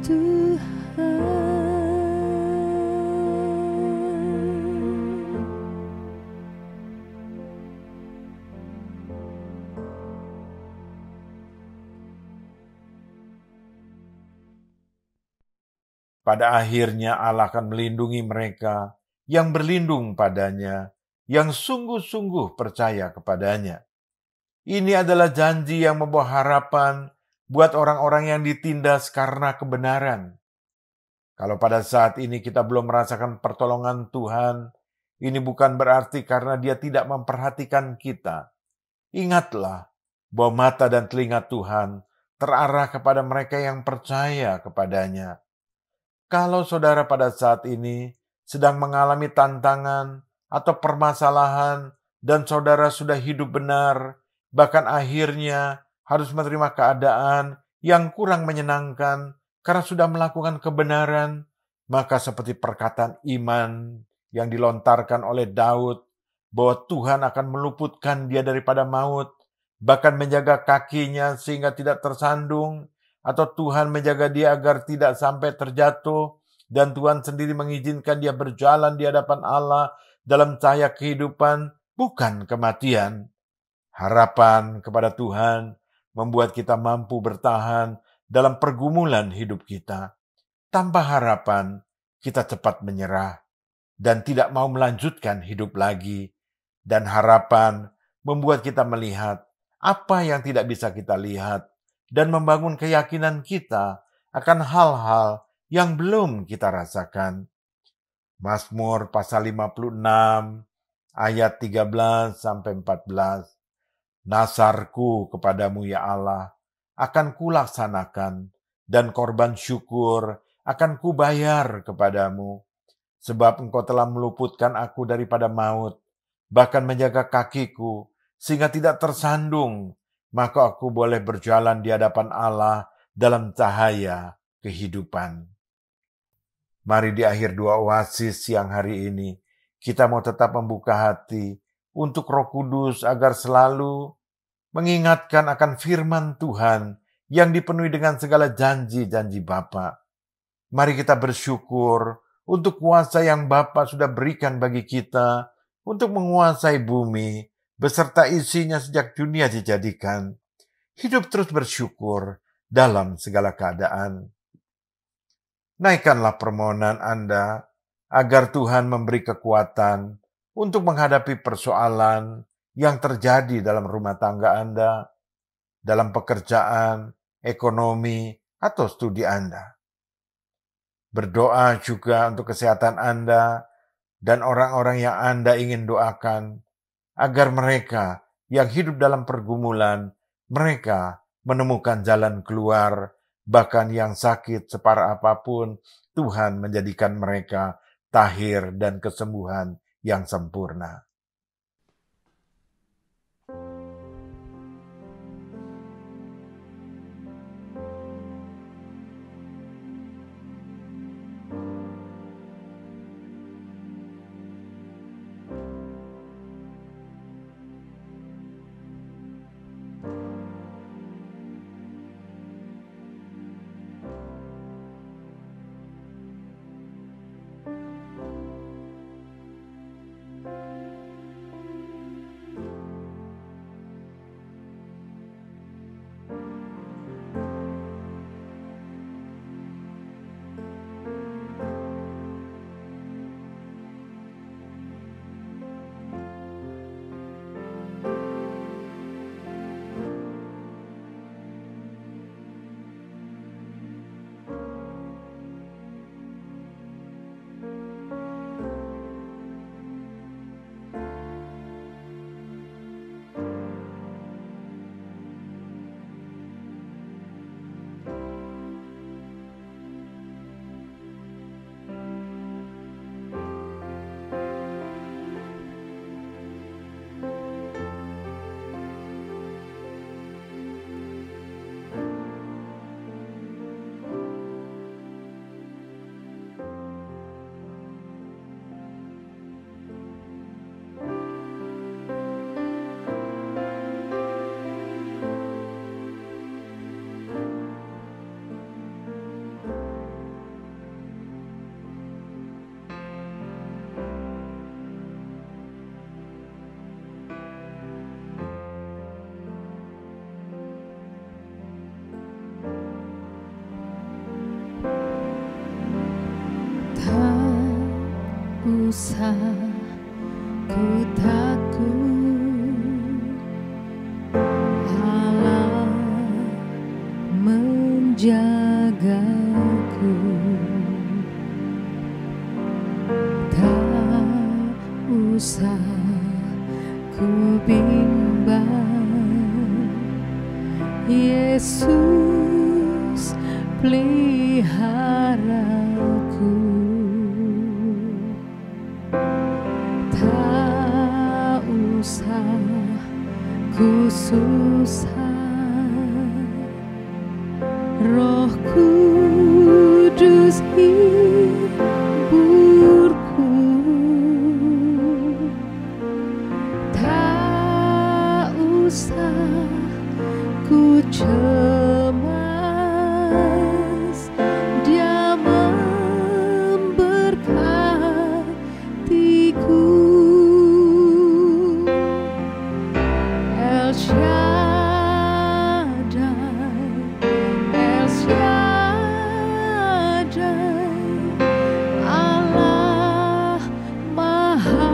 Tuhan. Pada akhirnya Allah akan melindungi mereka yang berlindung padanya, yang sungguh-sungguh percaya kepadanya. Ini adalah janji yang membawa harapan buat orang-orang yang ditindas karena kebenaran. Kalau pada saat ini kita belum merasakan pertolongan Tuhan, ini bukan berarti karena Dia tidak memperhatikan kita. Ingatlah bahwa mata dan telinga Tuhan terarah kepada mereka yang percaya kepadanya. Kalau saudara pada saat ini sedang mengalami tantangan atau permasalahan dan saudara sudah hidup benar, bahkan akhirnya harus menerima keadaan yang kurang menyenangkan karena sudah melakukan kebenaran, maka seperti perkataan iman yang dilontarkan oleh Daud, bahwa Tuhan akan meluputkan dia daripada maut, bahkan menjaga kakinya sehingga tidak tersandung, atau Tuhan menjaga dia agar tidak sampai terjatuh, dan Tuhan sendiri mengizinkan dia berjalan di hadapan Allah dalam cahaya kehidupan, bukan kematian. Harapan kepada Tuhan membuat kita mampu bertahan dalam pergumulan hidup kita. Tanpa harapan, kita cepat menyerah dan tidak mau melanjutkan hidup lagi. Dan harapan membuat kita melihat apa yang tidak bisa kita lihat dan membangun keyakinan kita akan hal-hal yang belum kita rasakan. Mazmur pasal 56 ayat 13-14. Nazarku kepadamu ya Allah akan kulaksanakan, dan korban syukur akan kubayar kepadamu. Sebab Engkau telah meluputkan aku daripada maut, bahkan menjaga kakiku sehingga tidak tersandung, maka aku boleh berjalan di hadapan Allah dalam cahaya kehidupan. Mari di akhir dua oasis siang hari ini, kita mau tetap membuka hati untuk Roh Kudus agar selalu mengingatkan akan firman Tuhan yang dipenuhi dengan segala janji-janji Bapa. Mari kita bersyukur untuk kuasa yang Bapa sudah berikan bagi kita untuk menguasai bumi beserta isinya sejak dunia dijadikan. Hidup terus bersyukur dalam segala keadaan. Naikkanlah permohonan Anda agar Tuhan memberi kekuatan untuk menghadapi persoalan yang terjadi dalam rumah tangga Anda, dalam pekerjaan, ekonomi, atau studi Anda. Berdoa juga untuk kesehatan Anda dan orang-orang yang Anda ingin doakan, agar mereka yang hidup dalam pergumulan, mereka menemukan jalan keluar, bahkan yang sakit separah apapun, Tuhan menjadikan mereka tahir dan kesembuhan yang sempurna. usah ku takut, Allah menjagaku. Tak usah ku bimbang, Yesus peliharaku. Tak usah ku susah, Roh Kudus hiburku. Tak usah ku cemas, Dia memberkatiku. El Shaddai, El Shaddai, Allah Maha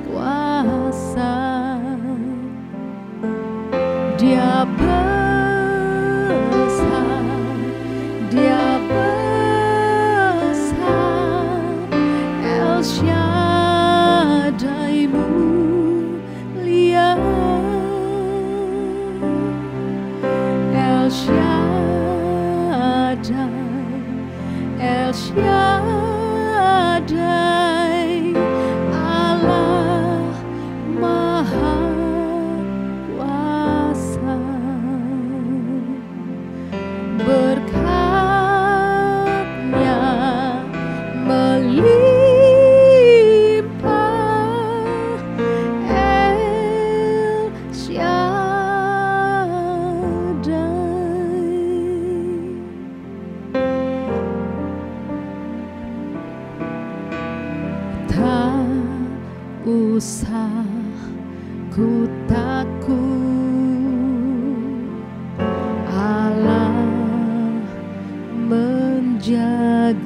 Kuasa. Dia besar, Dia besar, El Shaddai mulia, El Shaddai, El Shaddai, Allah Maha Kuasa. ku takut, Allah menjagaku.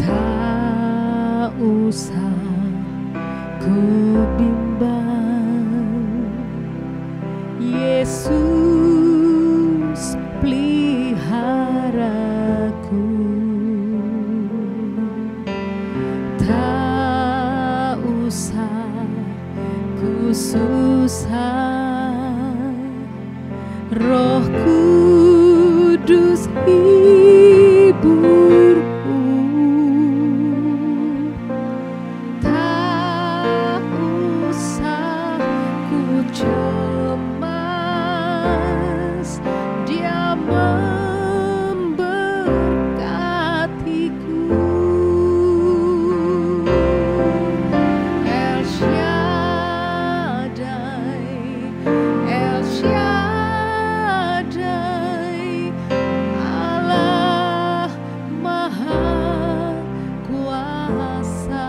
Tak usah ku bimbang, Yesus peliharaku. Tak usah ku susah, Roh Kudus hiburku. Tak usah ku cemas, Dia memberkatiku. El Shaddai, El Shaddai, Allah Maha Kuasa.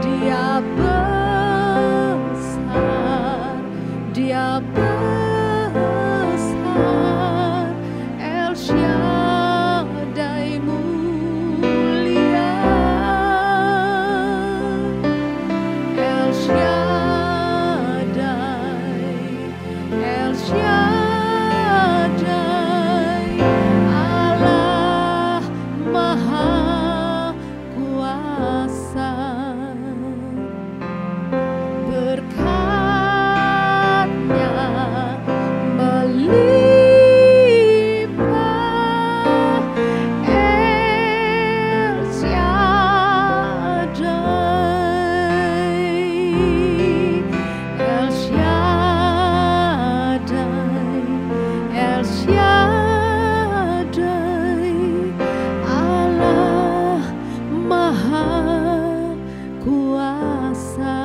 Dia besar, Dia besar, El Shaddai mulia, El Shaddai, El Shaddai, Allah Maha Kuasa. Berkat-Nya melimpah, El Shaddai, El Shaddai, El Shaddai, Allah Maha Kuasa.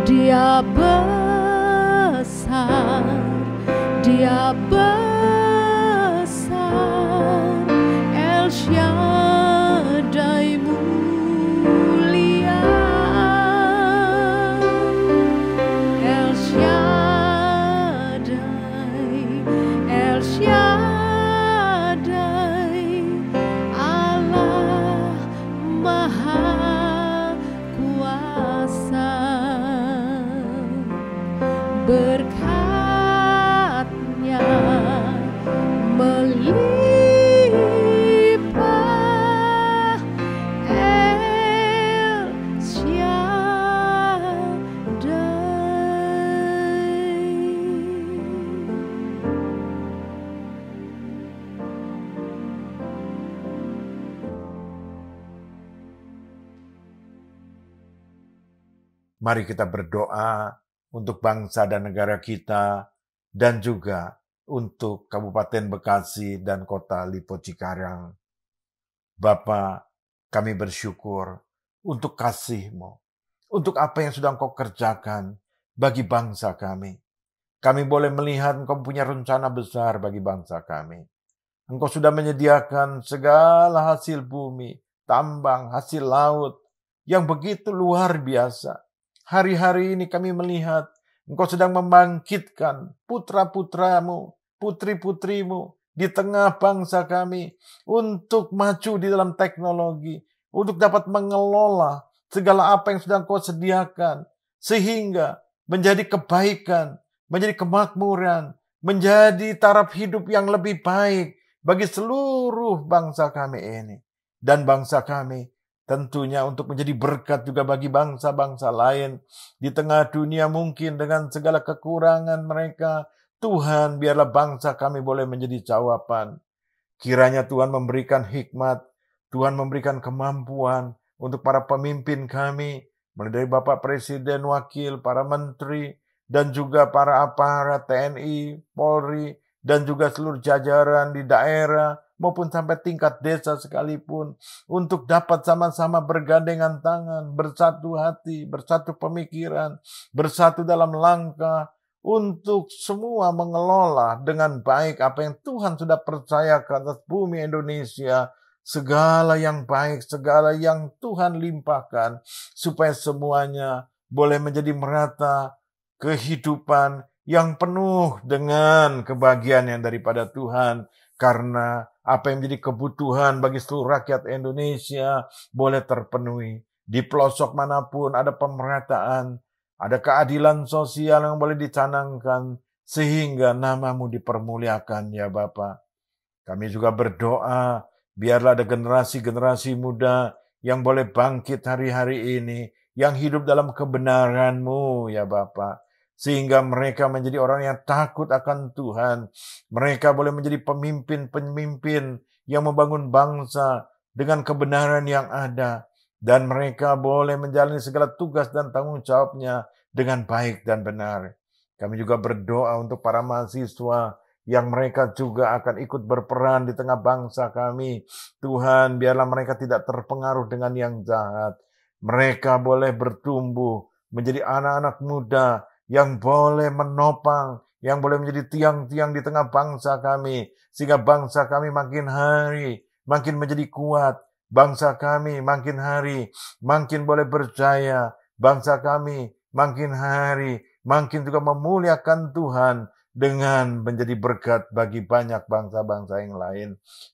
Dia besar, Dia besar, El Shaddai mulia, El Shaddai, El Shaddai, Allah Maha Kuasa. Berkat-Nya melimpah, El Mari kita berdoa untuk bangsa dan negara kita, dan juga untuk Kabupaten Bekasi dan Kota Lipo Cikarang. Bapa, kami bersyukur untuk kasih-Mu, untuk apa yang sudah Engkau kerjakan bagi bangsa kami. Kami boleh melihat Engkau punya rencana besar bagi bangsa kami. Engkau sudah menyediakan segala hasil bumi, tambang, hasil laut, yang begitu luar biasa. Hari-hari ini kami melihat Engkau sedang membangkitkan putra-putramu, putri-putrimu di tengah bangsa kami untuk maju di dalam teknologi, untuk dapat mengelola segala apa yang sudah Engkau sediakan, sehingga menjadi kebaikan, menjadi kemakmuran, menjadi taraf hidup yang lebih baik bagi seluruh bangsa kami ini. Dan bangsa kami tentunya untuk menjadi berkat juga bagi bangsa-bangsa lain di tengah dunia mungkin dengan segala kekurangan mereka. Tuhan, biarlah bangsa kami boleh menjadi jawaban. Kiranya Tuhan memberikan hikmat, Tuhan memberikan kemampuan untuk para pemimpin kami, mulai dari Bapak Presiden, Wakil, para menteri, dan juga para aparat TNI, Polri, dan juga seluruh jajaran di daerah, maupun sampai tingkat desa sekalipun, untuk dapat sama-sama bergandengan tangan, bersatu hati, bersatu pemikiran, bersatu dalam langkah, untuk semua mengelola dengan baik apa yang Tuhan sudah percayakan atas bumi Indonesia segala yang baik, segala yang Tuhan limpahkan, supaya semuanya boleh menjadi merata kehidupan yang penuh dengan kebahagiaan yang daripada Tuhan, karena apa yang menjadi kebutuhan bagi seluruh rakyat Indonesia boleh terpenuhi. Di pelosok manapun ada pemerataan, ada keadilan sosial yang boleh dicanangkan, sehingga namamu dipermuliakan ya Bapa. Kami juga berdoa, biarlah ada generasi-generasi muda yang boleh bangkit hari-hari ini, yang hidup dalam kebenaran-Mu ya Bapa. Sehingga mereka menjadi orang yang takut akan Tuhan. Mereka boleh menjadi pemimpin-pemimpin yang membangun bangsa dengan kebenaran yang ada. Dan mereka boleh menjalani segala tugas dan tanggung jawabnya dengan baik dan benar. Kami juga berdoa untuk para mahasiswa yang mereka juga akan ikut berperan di tengah bangsa kami. Tuhan, biarlah mereka tidak terpengaruh dengan yang jahat. Mereka boleh bertumbuh menjadi anak-anak muda yang boleh menopang, yang boleh menjadi tiang-tiang di tengah bangsa kami, sehingga bangsa kami makin hari makin menjadi kuat. Bangsa kami makin hari makin boleh berjaya. Bangsa kami makin hari makin juga memuliakan Tuhan dengan menjadi berkat bagi banyak bangsa-bangsa yang lain.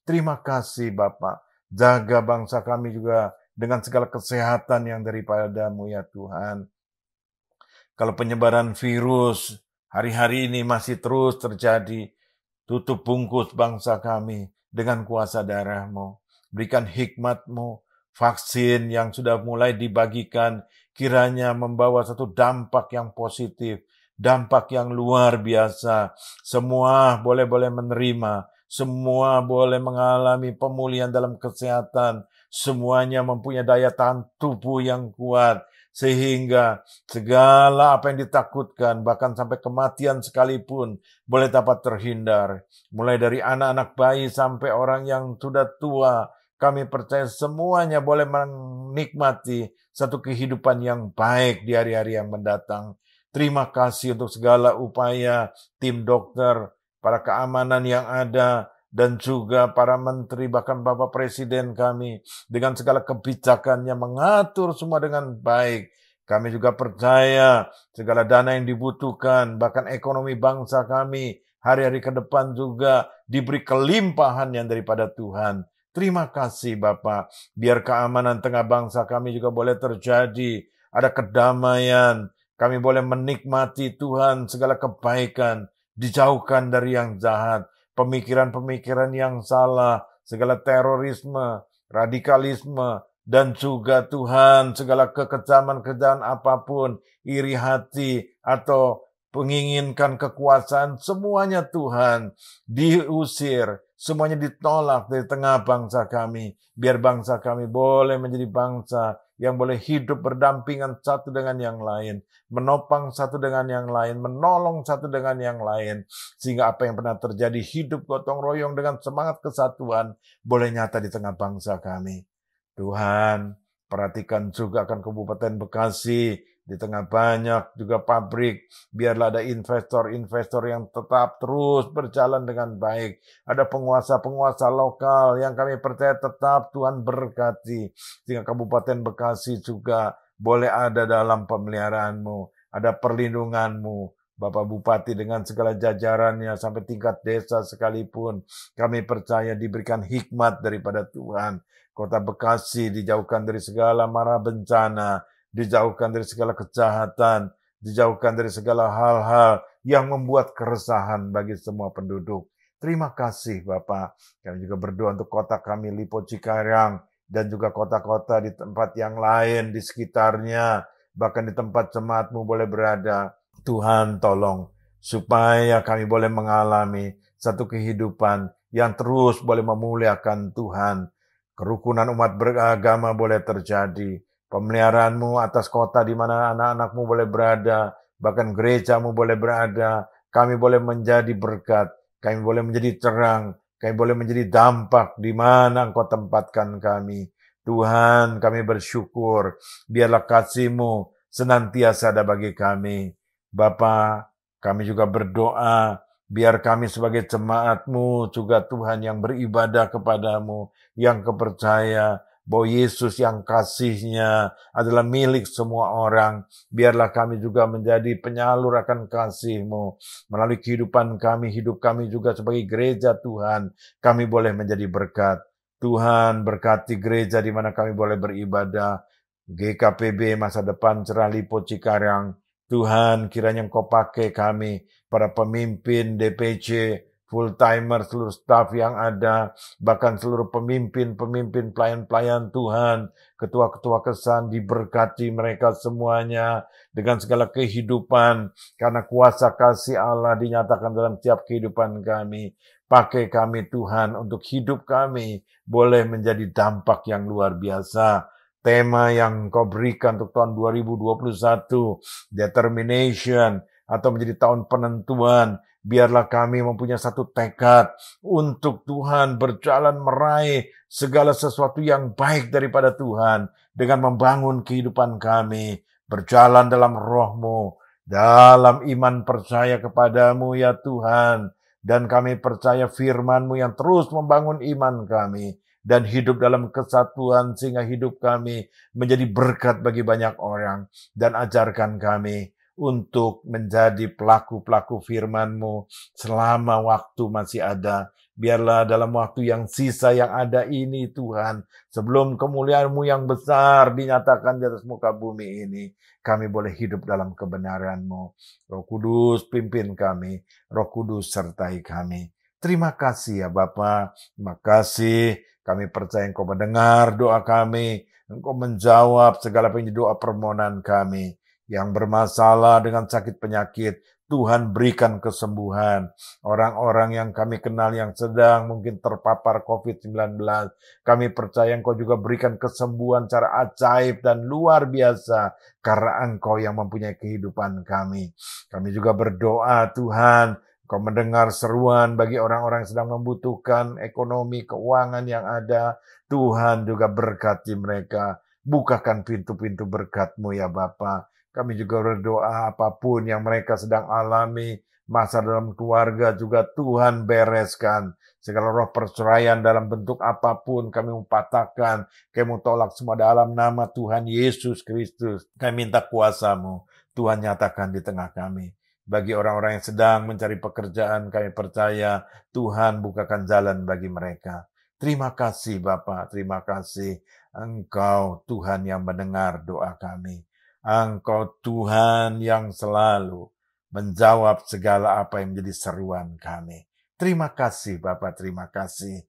Terima kasih Bapa. Jaga bangsa kami juga dengan segala kesehatan yang daripada-Mu ya Tuhan. Kalau penyebaran virus hari-hari ini masih terus terjadi, tutup bungkus bangsa kami dengan kuasa darah-Mu. Berikan hikmat-Mu, vaksin yang sudah mulai dibagikan, kiranya membawa satu dampak yang positif, dampak yang luar biasa. Semua boleh menerima, semua boleh mengalami pemulihan dalam kesehatan, semuanya mempunyai daya tahan tubuh yang kuat, sehingga segala apa yang ditakutkan, bahkan sampai kematian sekalipun, boleh dapat terhindar. Mulai dari anak-anak bayi sampai orang yang sudah tua, kami percaya semuanya boleh menikmati satu kehidupan yang baik di hari-hari yang mendatang. Terima kasih untuk segala upaya tim dokter, para keamanan yang ada, dan juga para menteri, bahkan Bapak Presiden kami, dengan segala kebijakannya mengatur semua dengan baik. Kami juga percaya segala dana yang dibutuhkan, bahkan ekonomi bangsa kami, hari-hari ke depan juga diberi kelimpahan yang daripada Tuhan. Terima kasih Bapak, biar keamanan tengah bangsa kami juga boleh terjadi, ada kedamaian, kami boleh menikmati Tuhan segala kebaikan, dijauhkan dari yang jahat, pemikiran-pemikiran yang salah, segala terorisme, radikalisme, dan juga Tuhan segala kekejaman-kejaman apapun, iri hati atau menginginkan kekuasaan, semuanya Tuhan diusir, semuanya ditolak dari tengah bangsa kami. Biar bangsa kami boleh menjadi bangsa yang boleh hidup berdampingan satu dengan yang lain, menopang satu dengan yang lain, menolong satu dengan yang lain, sehingga apa yang pernah terjadi hidup gotong royong dengan semangat kesatuan boleh nyata di tengah bangsa kami. Tuhan, perhatikan juga akan Kabupaten Bekasi, di tengah banyak juga pabrik, biarlah ada investor-investor yang tetap terus berjalan dengan baik. Ada penguasa-penguasa lokal yang kami percaya tetap Tuhan berkati, sehingga Kabupaten Bekasi juga boleh ada dalam pemeliharaan-Mu, ada perlindungan-Mu. Bapak Bupati dengan segala jajarannya sampai tingkat desa sekalipun, kami percaya diberikan hikmat daripada Tuhan. Kota Bekasi dijauhkan dari segala mara bencana, dijauhkan dari segala kejahatan, dijauhkan dari segala hal-hal yang membuat keresahan bagi semua penduduk. Terima kasih Bapak. Kami juga berdoa untuk kota kami Lipo Cikarang dan juga kota-kota di tempat yang lain di sekitarnya, bahkan di tempat jemaat-Mu boleh berada. Tuhan tolong supaya kami boleh mengalami satu kehidupan yang terus boleh memuliakan Tuhan. Kerukunan umat beragama boleh terjadi. Pemeliharaan-Mu atas kota di mana anak-anak-Mu boleh berada, bahkan gereja-Mu boleh berada. Kami boleh menjadi berkat, kami boleh menjadi terang, kami boleh menjadi dampak di mana Engkau tempatkan kami. Tuhan, kami bersyukur, biarlah kasih-Mu senantiasa ada bagi kami. Bapa, kami juga berdoa, Biar kami sebagai jemaat-Mu juga Tuhan yang beribadah kepadamu, yang kepercaya bahwa Yesus yang kasih-Nya adalah milik semua orang. Biarlah kami juga menjadi penyalur akan kasih-Mu. Melalui kehidupan kami, hidup kami juga sebagai gereja Tuhan, kami boleh menjadi berkat. Tuhan berkati gereja di mana kami boleh beribadah. GKPB Masa Depan Cerah Lipo Cikarang. Tuhan, kiranya Engkau pakai kami, para pemimpin DPC, full-timer, seluruh staf yang ada, bahkan seluruh pemimpin pelayan-pelayan Tuhan, ketua-ketua kesan, diberkati mereka semuanya dengan segala kehidupan, karena kuasa kasih Allah dinyatakan dalam setiap kehidupan kami. Pakai kami Tuhan untuk hidup kami boleh menjadi dampak yang luar biasa. Tema yang Kau berikan untuk tahun 2021, determination, atau menjadi tahun penentuan. Biarlah kami mempunyai satu tekad untuk Tuhan berjalan meraih segala sesuatu yang baik daripada Tuhan dengan membangun kehidupan kami, berjalan dalam roh-Mu, dalam iman percaya kepadamu ya Tuhan, dan kami percaya firman-Mu yang terus membangun iman kami, dan hidup dalam kesatuan sehingga hidup kami menjadi berkat bagi banyak orang, dan ajarkan kami untuk menjadi pelaku-pelaku firman-Mu selama waktu masih ada. Biarlah dalam waktu yang sisa yang ada ini Tuhan, sebelum kemuliaan-Mu yang besar dinyatakan di atas muka bumi ini, kami boleh hidup dalam kebenaran-Mu. Roh Kudus pimpin kami, Roh Kudus sertai kami. Terima kasih ya Bapa, terima kasih. Kami percaya Engkau mendengar doa kami, Engkau menjawab segala doa permohonan kami. Yang bermasalah dengan sakit penyakit, Tuhan berikan kesembuhan. Orang-orang yang kami kenal yang sedang mungkin terpapar COVID-19, kami percaya Engkau juga berikan kesembuhan secara ajaib dan luar biasa, karena Engkau yang mempunyai kehidupan kami. Kami juga berdoa Tuhan, Kau mendengar seruan bagi orang-orang yang sedang membutuhkan ekonomi, keuangan yang ada. Tuhan juga berkati mereka. Bukakan pintu-pintu berkat-Mu ya Bapa. Kami juga berdoa apapun yang mereka sedang alami, masa dalam keluarga juga Tuhan bereskan. Segala roh perceraian dalam bentuk apapun kami patahkan. Kami tolak semua dalam nama Tuhan Yesus Kristus. Kami minta kuasa-Mu. Tuhan nyatakan di tengah kami. Bagi orang-orang yang sedang mencari pekerjaan, kami percaya Tuhan bukakan jalan bagi mereka. Terima kasih Bapa, terima kasih. Engkau Tuhan yang mendengar doa kami. Engkau Tuhan yang selalu menjawab segala apa yang menjadi seruan kami. Terima kasih Bapa, terima kasih.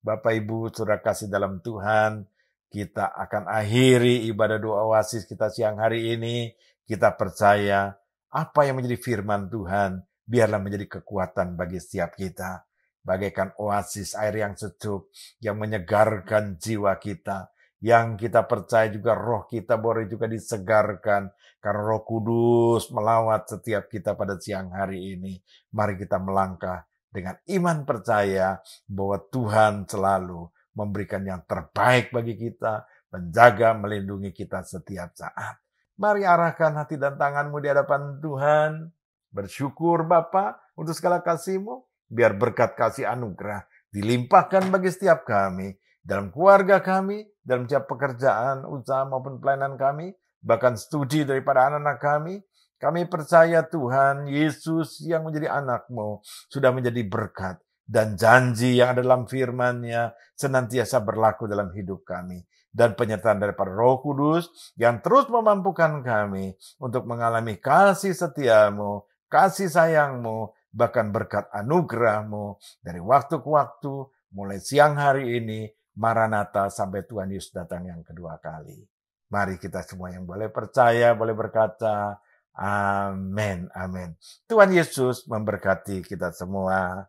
Bapak Ibu, saudara kasih dalam Tuhan, kita akan akhiri ibadah doa oasis kita siang hari ini. Kita percaya apa yang menjadi firman Tuhan, biarlah menjadi kekuatan bagi setiap kita. Bagaikan oasis air yang sejuk, yang menyegarkan jiwa kita. Yang kita percaya juga roh kita boleh juga disegarkan. Karena Roh Kudus melawat setiap kita pada siang hari ini. Mari kita melangkah dengan iman percaya bahwa Tuhan selalu memberikan yang terbaik bagi kita, menjaga, melindungi kita setiap saat. Mari arahkan hati dan tanganmu di hadapan Tuhan. Bersyukur Bapa untuk segala kasih-Mu. Biar berkat kasih anugerah dilimpahkan bagi setiap kami. Dalam keluarga kami, dalam setiap pekerjaan, usaha maupun pelayanan kami. Bahkan studi daripada anak-anak kami. Kami percaya Tuhan Yesus yang menjadi anak-Mu sudah menjadi berkat. Dan janji yang ada dalam firman-Nya senantiasa berlaku dalam hidup kami. Dan penyertaan daripada Roh Kudus yang terus memampukan kami untuk mengalami kasih setia-Mu, kasih sayang-Mu, bahkan berkat anugerah-Mu dari waktu ke waktu, mulai siang hari ini, Maranatha sampai Tuhan Yesus datang yang kedua kali. Mari kita semua yang boleh percaya, boleh berkata, amin, amin. Tuhan Yesus memberkati kita semua.